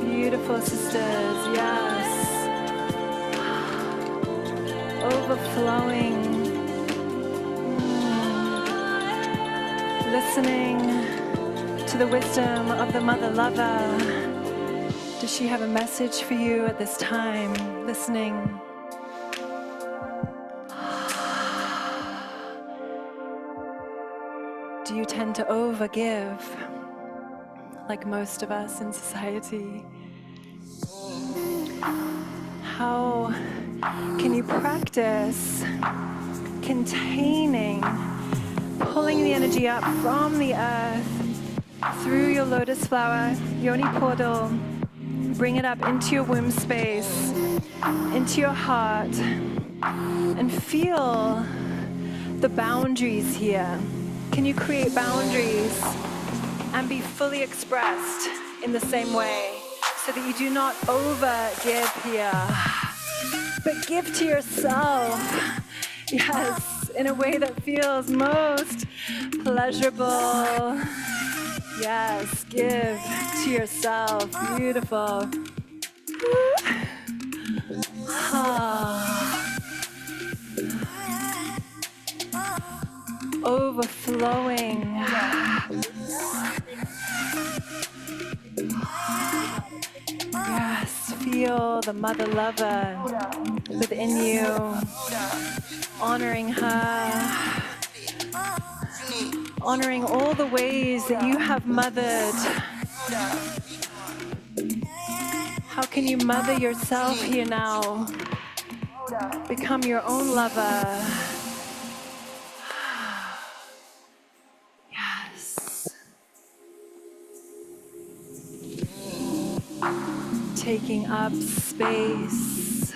Beautiful. Beautiful, sisters. Yes. Overflowing. Listening to the wisdom of the Mother Lover. Does she have a message for you at this time? Listening. Do you tend to overgive, like most of us in society? How can you practice containing, pulling the energy up from the earth through your lotus flower, yoni portal, bring it up into your womb space, into your heart, and feel the boundaries here. Can you create boundaries and be fully expressed in the same way so that you do not over-give here, but give to yourself, yes, in a way that feels most pleasurable. Yes, give to yourself. Beautiful. Overflowing. Yes, feel the Mother Lover within you, honoring her, honoring all the ways that you have mothered. How can you mother yourself here now? Become your own lover. Taking up space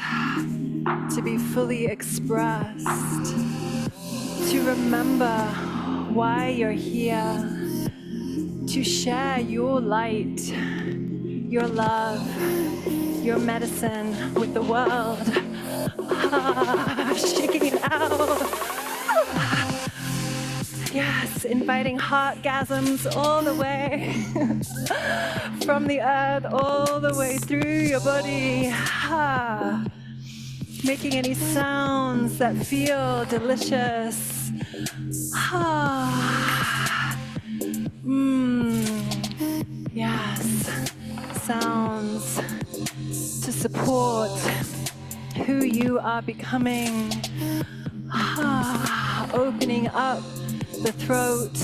to be fully expressed, to remember why you're here, to share your light, your love, your medicine with the world. Shaking it out. Yes, inviting heartgasms all the way from the earth, all the way through your body. Making any sounds that feel delicious. Yes, sounds to support who you are becoming. Opening up the throat,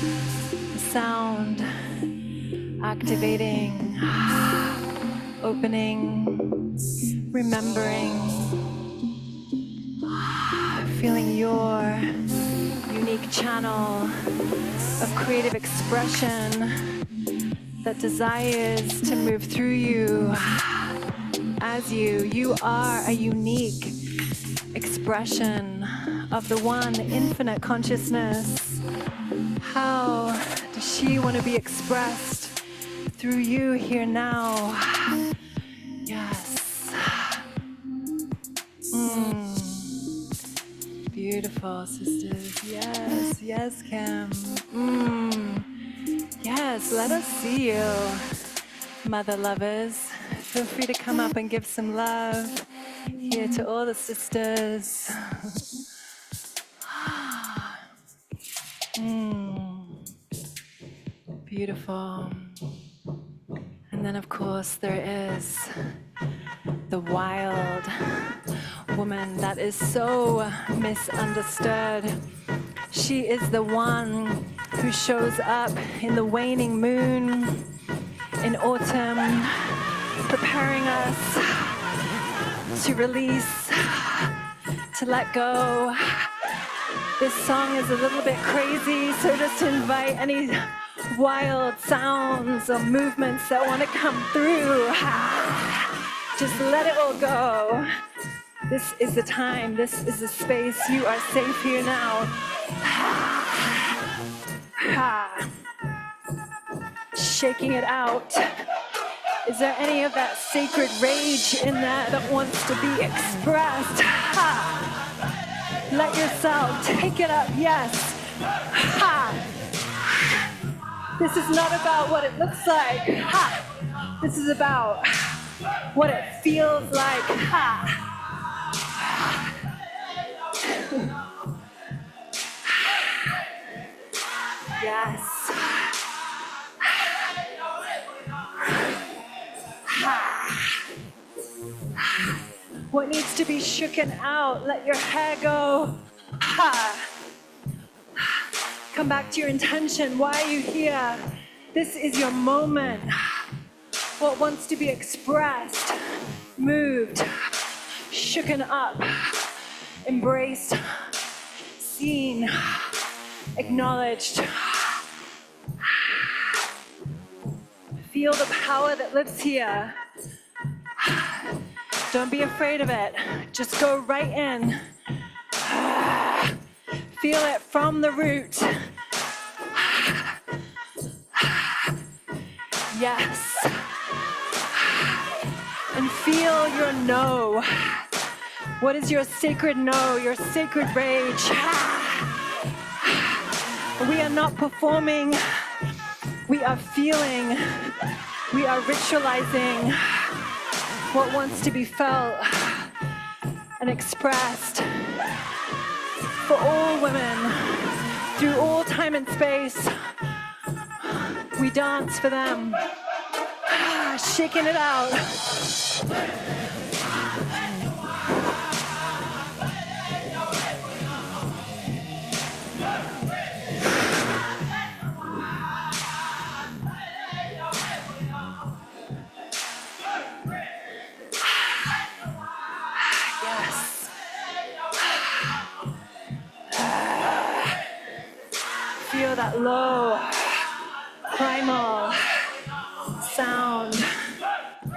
the sound, activating, opening, remembering, feeling your unique channel of creative expression that desires to move through you as you are a unique expression of the one infinite consciousness. How does she want to be expressed through you here now? Yes. Beautiful, sisters. Yes, yes, Kim. Yes, let us see you, Mother Lovers. Feel free to come up and give some love here to all the sisters. Beautiful. And then, of course, there is the wild woman that is so misunderstood. She is the one who shows up in the waning moon in autumn, preparing us to release, to let go. This song is a little bit crazy, so just invite any wild sounds or movements that want to come through. Just let it all go. This is the time, this is the space. You are safe here now. Shaking it out. Is there any of that sacred rage in there that wants to be expressed? Let yourself take it up, yes. This is not about what it looks like. This is about what it feels like. Yes. What needs to be shooken out? Let your hair go. Come back to your intention. Why are you here? This is your moment. What wants to be expressed, moved, shooken up, embraced, seen, acknowledged. Feel the power that lives here. Don't be afraid of it. Just go right in. Feel it from the root. Yes. And feel your no. What is your sacred no, your sacred rage? We are not performing. We are feeling. We are ritualizing what wants to be felt and expressed for all women through all time and space. We dance for them, shaking it out. Yes. Feel that low, primal sound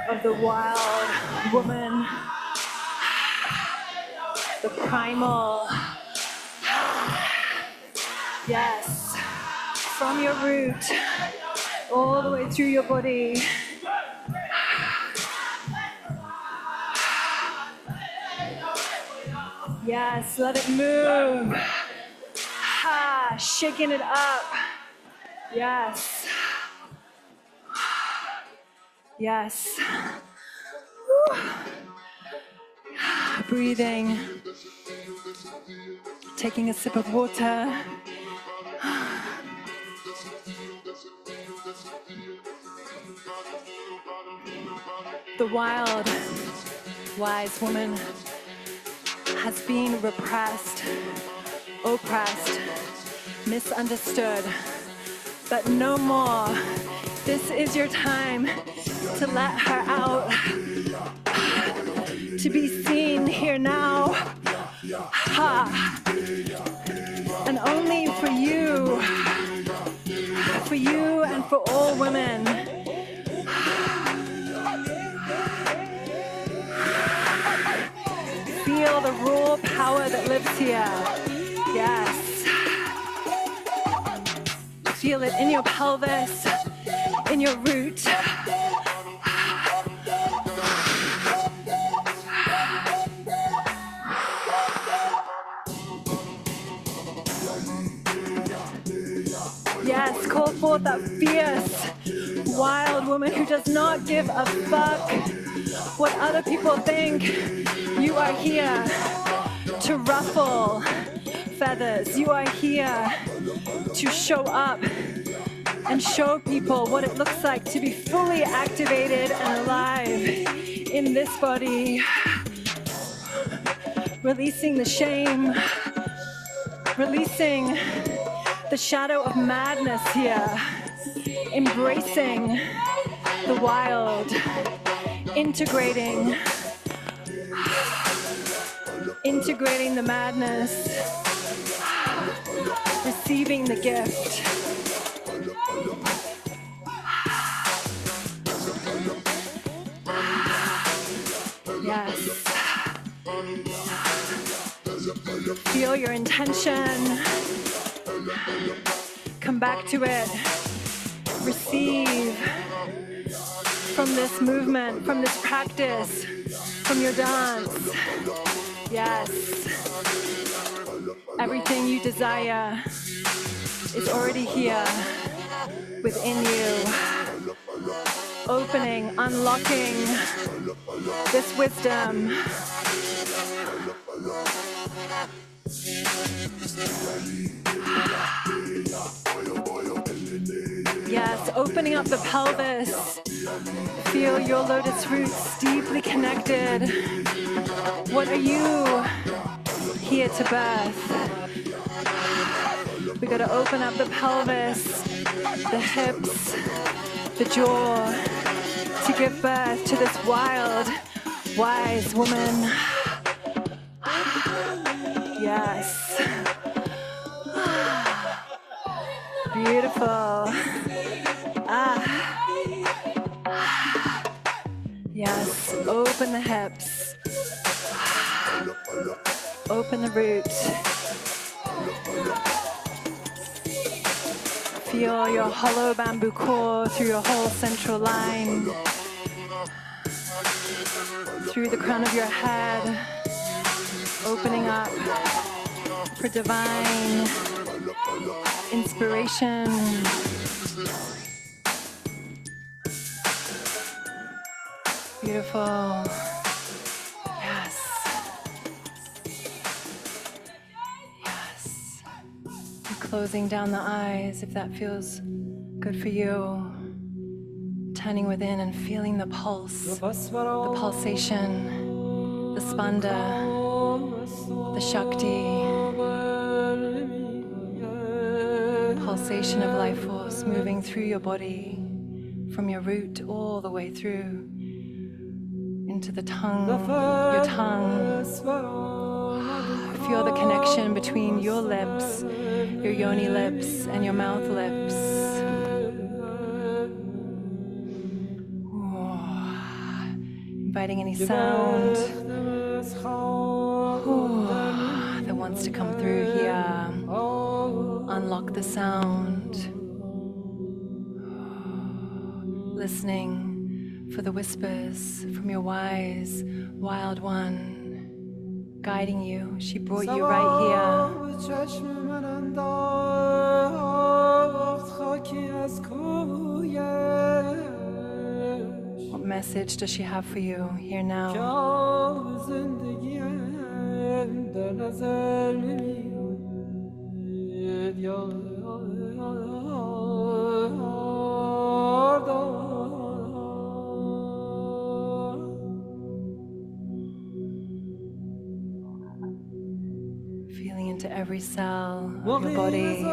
of the wild woman, the primal, yes, from your root, all the way through your body. Yes, let it move, shaking it up, yes. Yes. Woo. Breathing. Taking a sip of water. The wild, wise woman has been repressed, oppressed, misunderstood, but no more. This is your time to let her out, to be seen here now, and only for you and for all women. Feel the raw power that lives here. Yes. Feel it in your pelvis, in your root. Yes, call forth that fierce, wild woman who does not give a fuck what other people think. You are here to ruffle feathers. You are here to show up and show people what it looks like to be fully activated and alive in this body. Releasing the shame, releasing the shadow of madness here, embracing the wild, integrating the madness, receiving the gift. Yes. Feel your intention. Come back to it. Receive from this movement, from this practice, from your dance. Yes. Everything you desire is already here within you. Opening, unlocking this wisdom. Yes, opening up the pelvis. Feel your lotus roots deeply connected. What are you here to birth? We got to open up the pelvis, the hips, the jaw, to give birth to this wild, wise woman. Yes. Beautiful. Yes, open the hips. Open the root. Feel your hollow bamboo core through your whole central line. Through the crown of your head. Opening up for divine inspiration. Beautiful. Yes. Yes. And closing down the eyes if that feels good for you. Turning within and feeling the pulse, the pulsation, the spanda, the shakti, pulsation of life force moving through your body, from your root all the way through into the tongue, your tongue. Feel the connection between your lips, your yoni lips, and your mouth lips. Inviting any sound that wants to come through here. Unlock the sound. Listening for the whispers from your wise, wild one, guiding you. She brought you right here. What message does she have for you here now? Feeling into every cell of your body.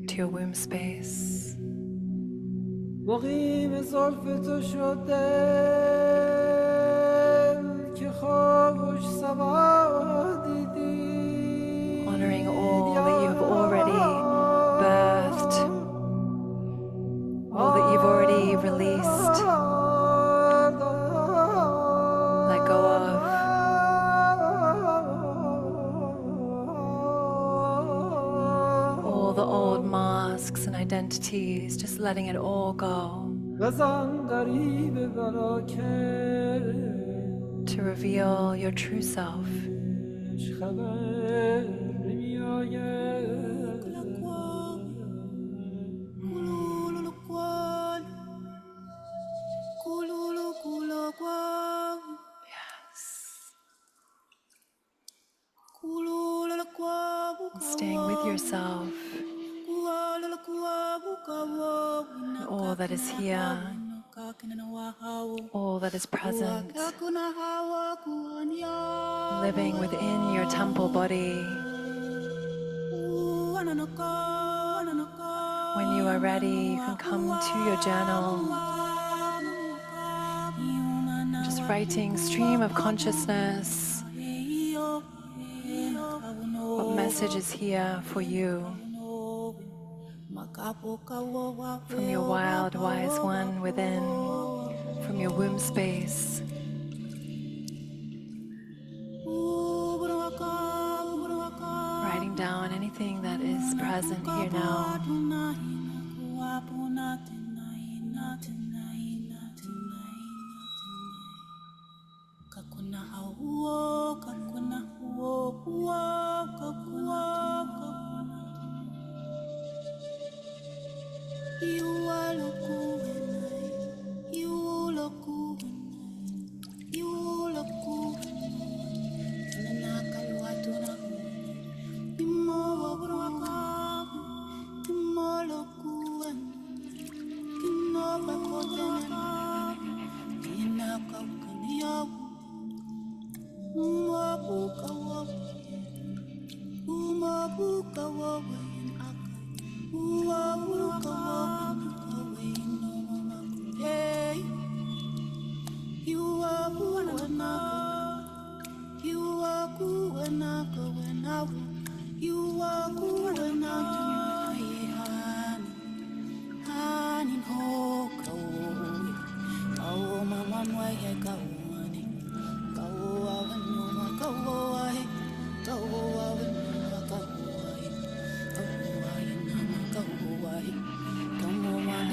To your womb space. Honoring all that you have already birthed, all that you've already released, let go of. All the old masks and identities, just letting it all go. To reveal your true self. Staying with yourself, and all that is here, all that is present, living within your temple body. When you are ready, you can come to your journal, just writing stream of consciousness. What message is here for you from your wild, wise one within, from your womb space? Writing down anything that is present here now.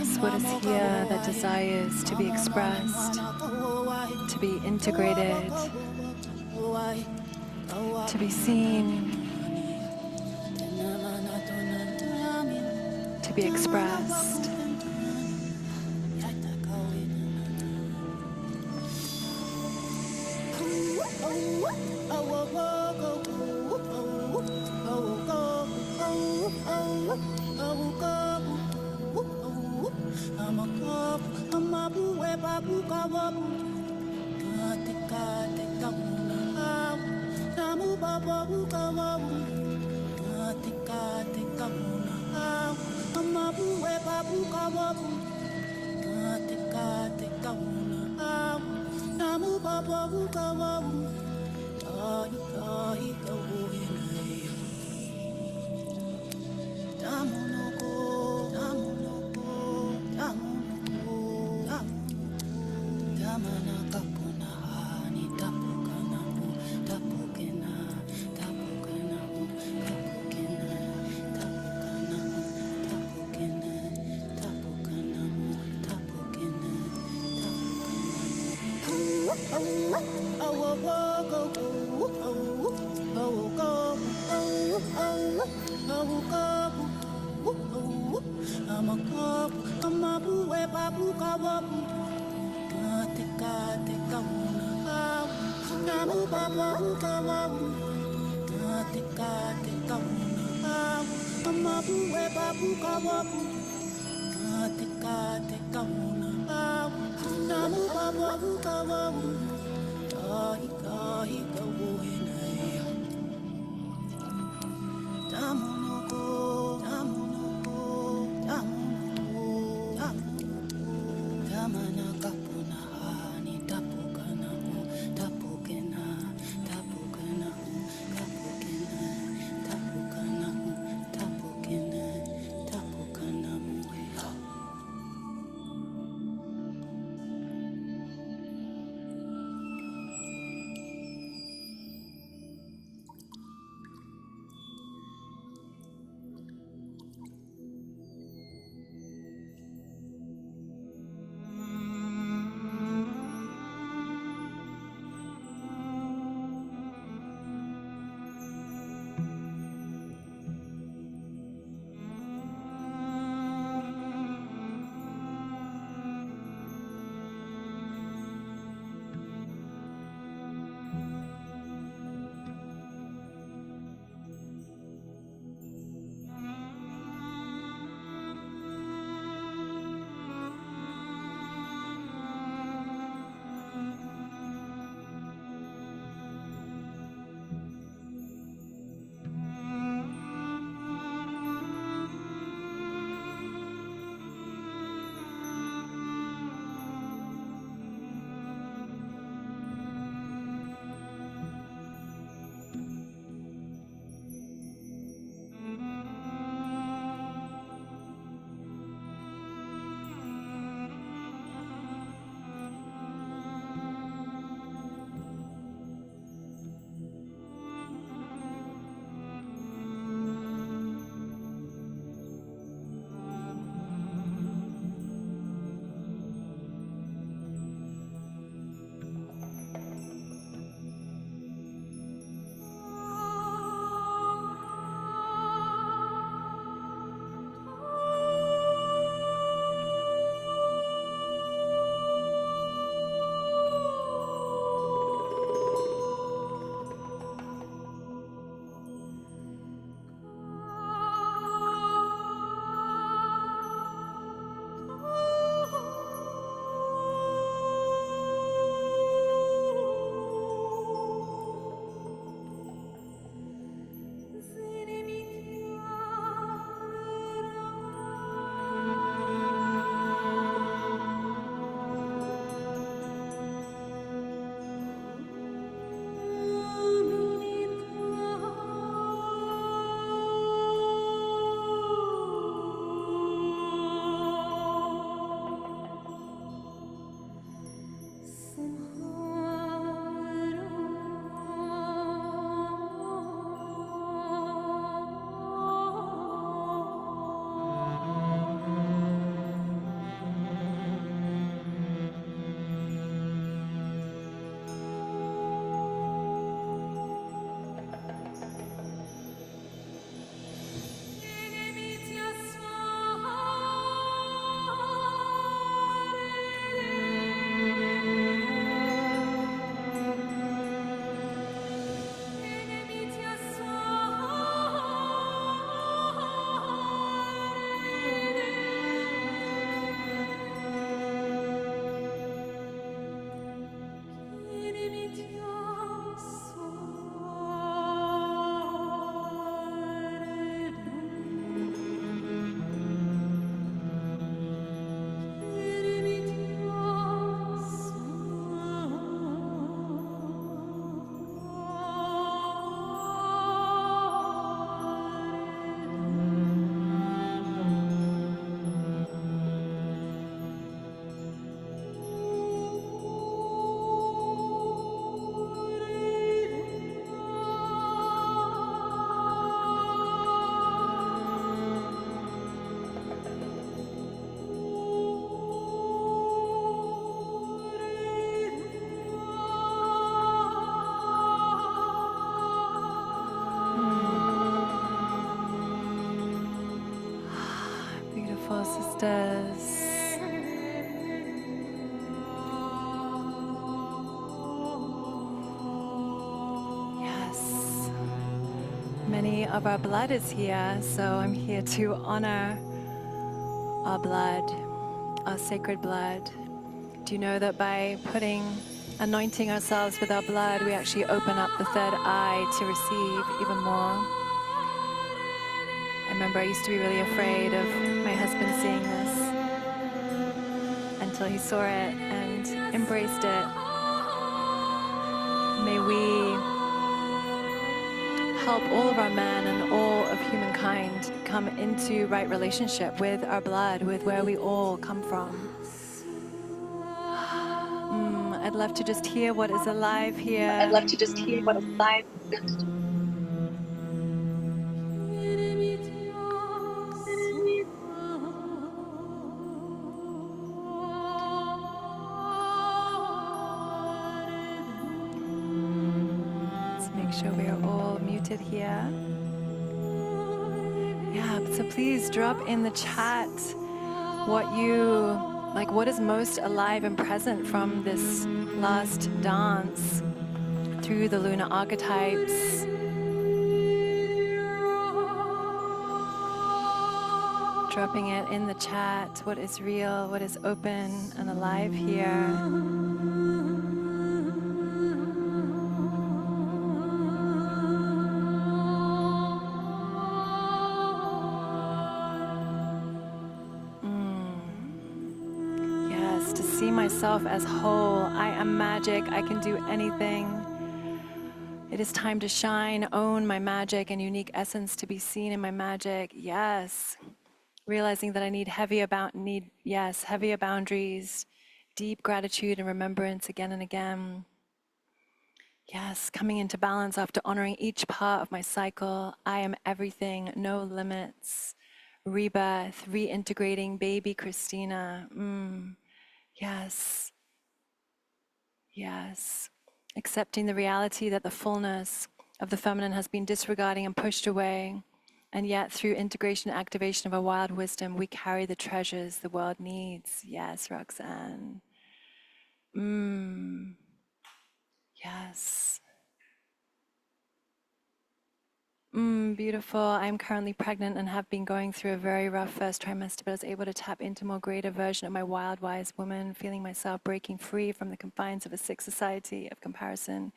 Yes, what is here that desires to be expressed, to be integrated, to be seen, to be expressed. any of our blood is here, so I'm here to honor our blood, our sacred blood. Do you know that by anointing ourselves with our blood, we actually open up the third eye to receive even more? I remember I used to be really afraid of my husband seeing this until he saw it and embraced it. May we help all of our men and all of humankind come into right relationship with our blood, with where we all come from. I'd love to just hear what is alive here. I'd love to just hear what is alive. Let's make sure we are all muted here. Yeah, so please drop in the chat what is most alive and present from this last dance through the lunar archetypes. Dropping it in the chat, what is real, what is open and alive here. Yes, to see myself as whole. I am magic, I can do anything. It is time to shine, own my magic and unique essence to be seen in my magic. Yes. Realizing that I need heavier boundaries, deep gratitude and remembrance again and again. Yes, coming into balance after honoring each part of my cycle. I am everything, no limits. Rebirth, reintegrating baby Christina. Yes. Yes. Accepting the reality that the fullness of the feminine has been disregarding and pushed away. And yet, through integration and activation of our wild wisdom, we carry the treasures the world needs. Yes, Roxanne. Yes. Beautiful. I'm currently pregnant and have been going through a very rough first trimester, but I was able to tap into a more greater version of my wild, wise woman, feeling myself breaking free from the confines of a sick society of comparison.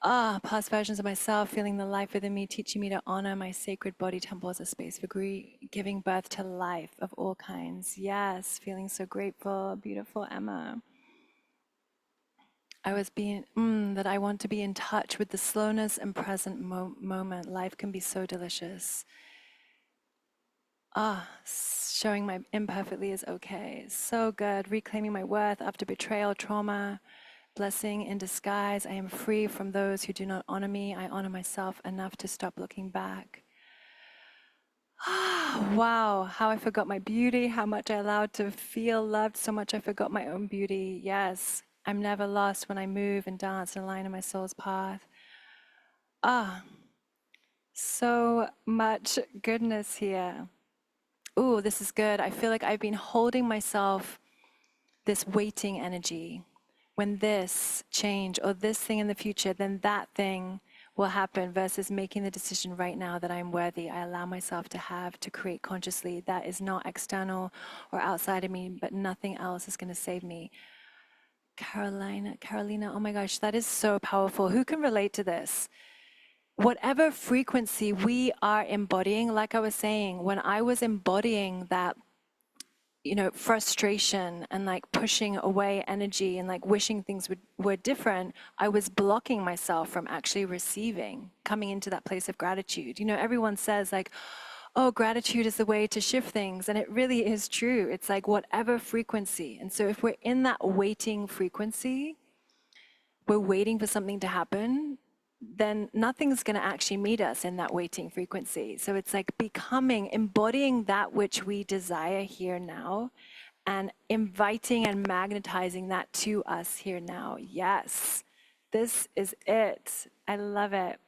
Past versions of myself, feeling the life within me, teaching me to honor my sacred body temple as a space for giving birth to life of all kinds. Yes, feeling so grateful. Beautiful, Emma. That I want to be in touch with the slowness and present moment. Life can be so delicious. Showing my imperfectly is okay. So good. Reclaiming my worth after betrayal, trauma. Blessing in disguise. I am free from those who do not honor me. I honor myself enough to stop looking back. Wow, how I forgot my beauty, how much I allowed to feel loved, so much I forgot my own beauty. Yes, I'm never lost when I move and dance and align in my soul's path. So much goodness here. Ooh, this is good. I feel like I've been holding myself this waiting energy. When this change or this thing in the future, then that thing will happen, versus making the decision right now that I'm worthy. I allow myself to create consciously. That is not external or outside of me, but nothing else is going to save me. Carolina, oh my gosh, that is so powerful. Who can relate to this? Whatever frequency we are embodying, like I was saying, when I was embodying that frustration and like pushing away energy and like wishing things were different, I was blocking myself from actually receiving, coming into that place of gratitude. Everyone says like, oh, gratitude is the way to shift things. And it really is true. It's like whatever frequency. And so if we're in that waiting frequency, we're waiting for something to happen, then nothing's going to actually meet us in that waiting frequency. So it's like embodying that which we desire here now, and inviting and magnetizing that to us here now. Yes, this is it. I love it.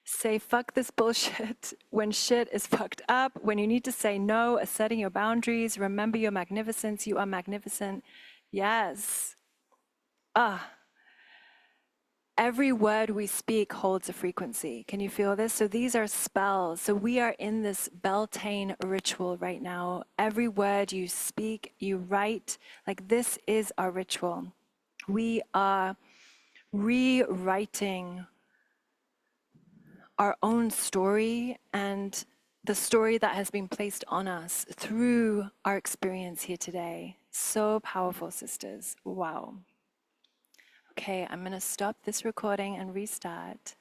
Say fuck this bullshit when shit is fucked up, when you need to say no, asserting your boundaries, remember your magnificence, you are magnificent. Yes. every word we speak holds a frequency. Can you feel this? So these are spells. So we are in this Beltane ritual right now. Every word you speak, you write, like this is our ritual. We are rewriting our own story and the story that has been placed on us through our experience here today. So powerful, sisters. Wow. Okay, I'm going to stop this recording and restart.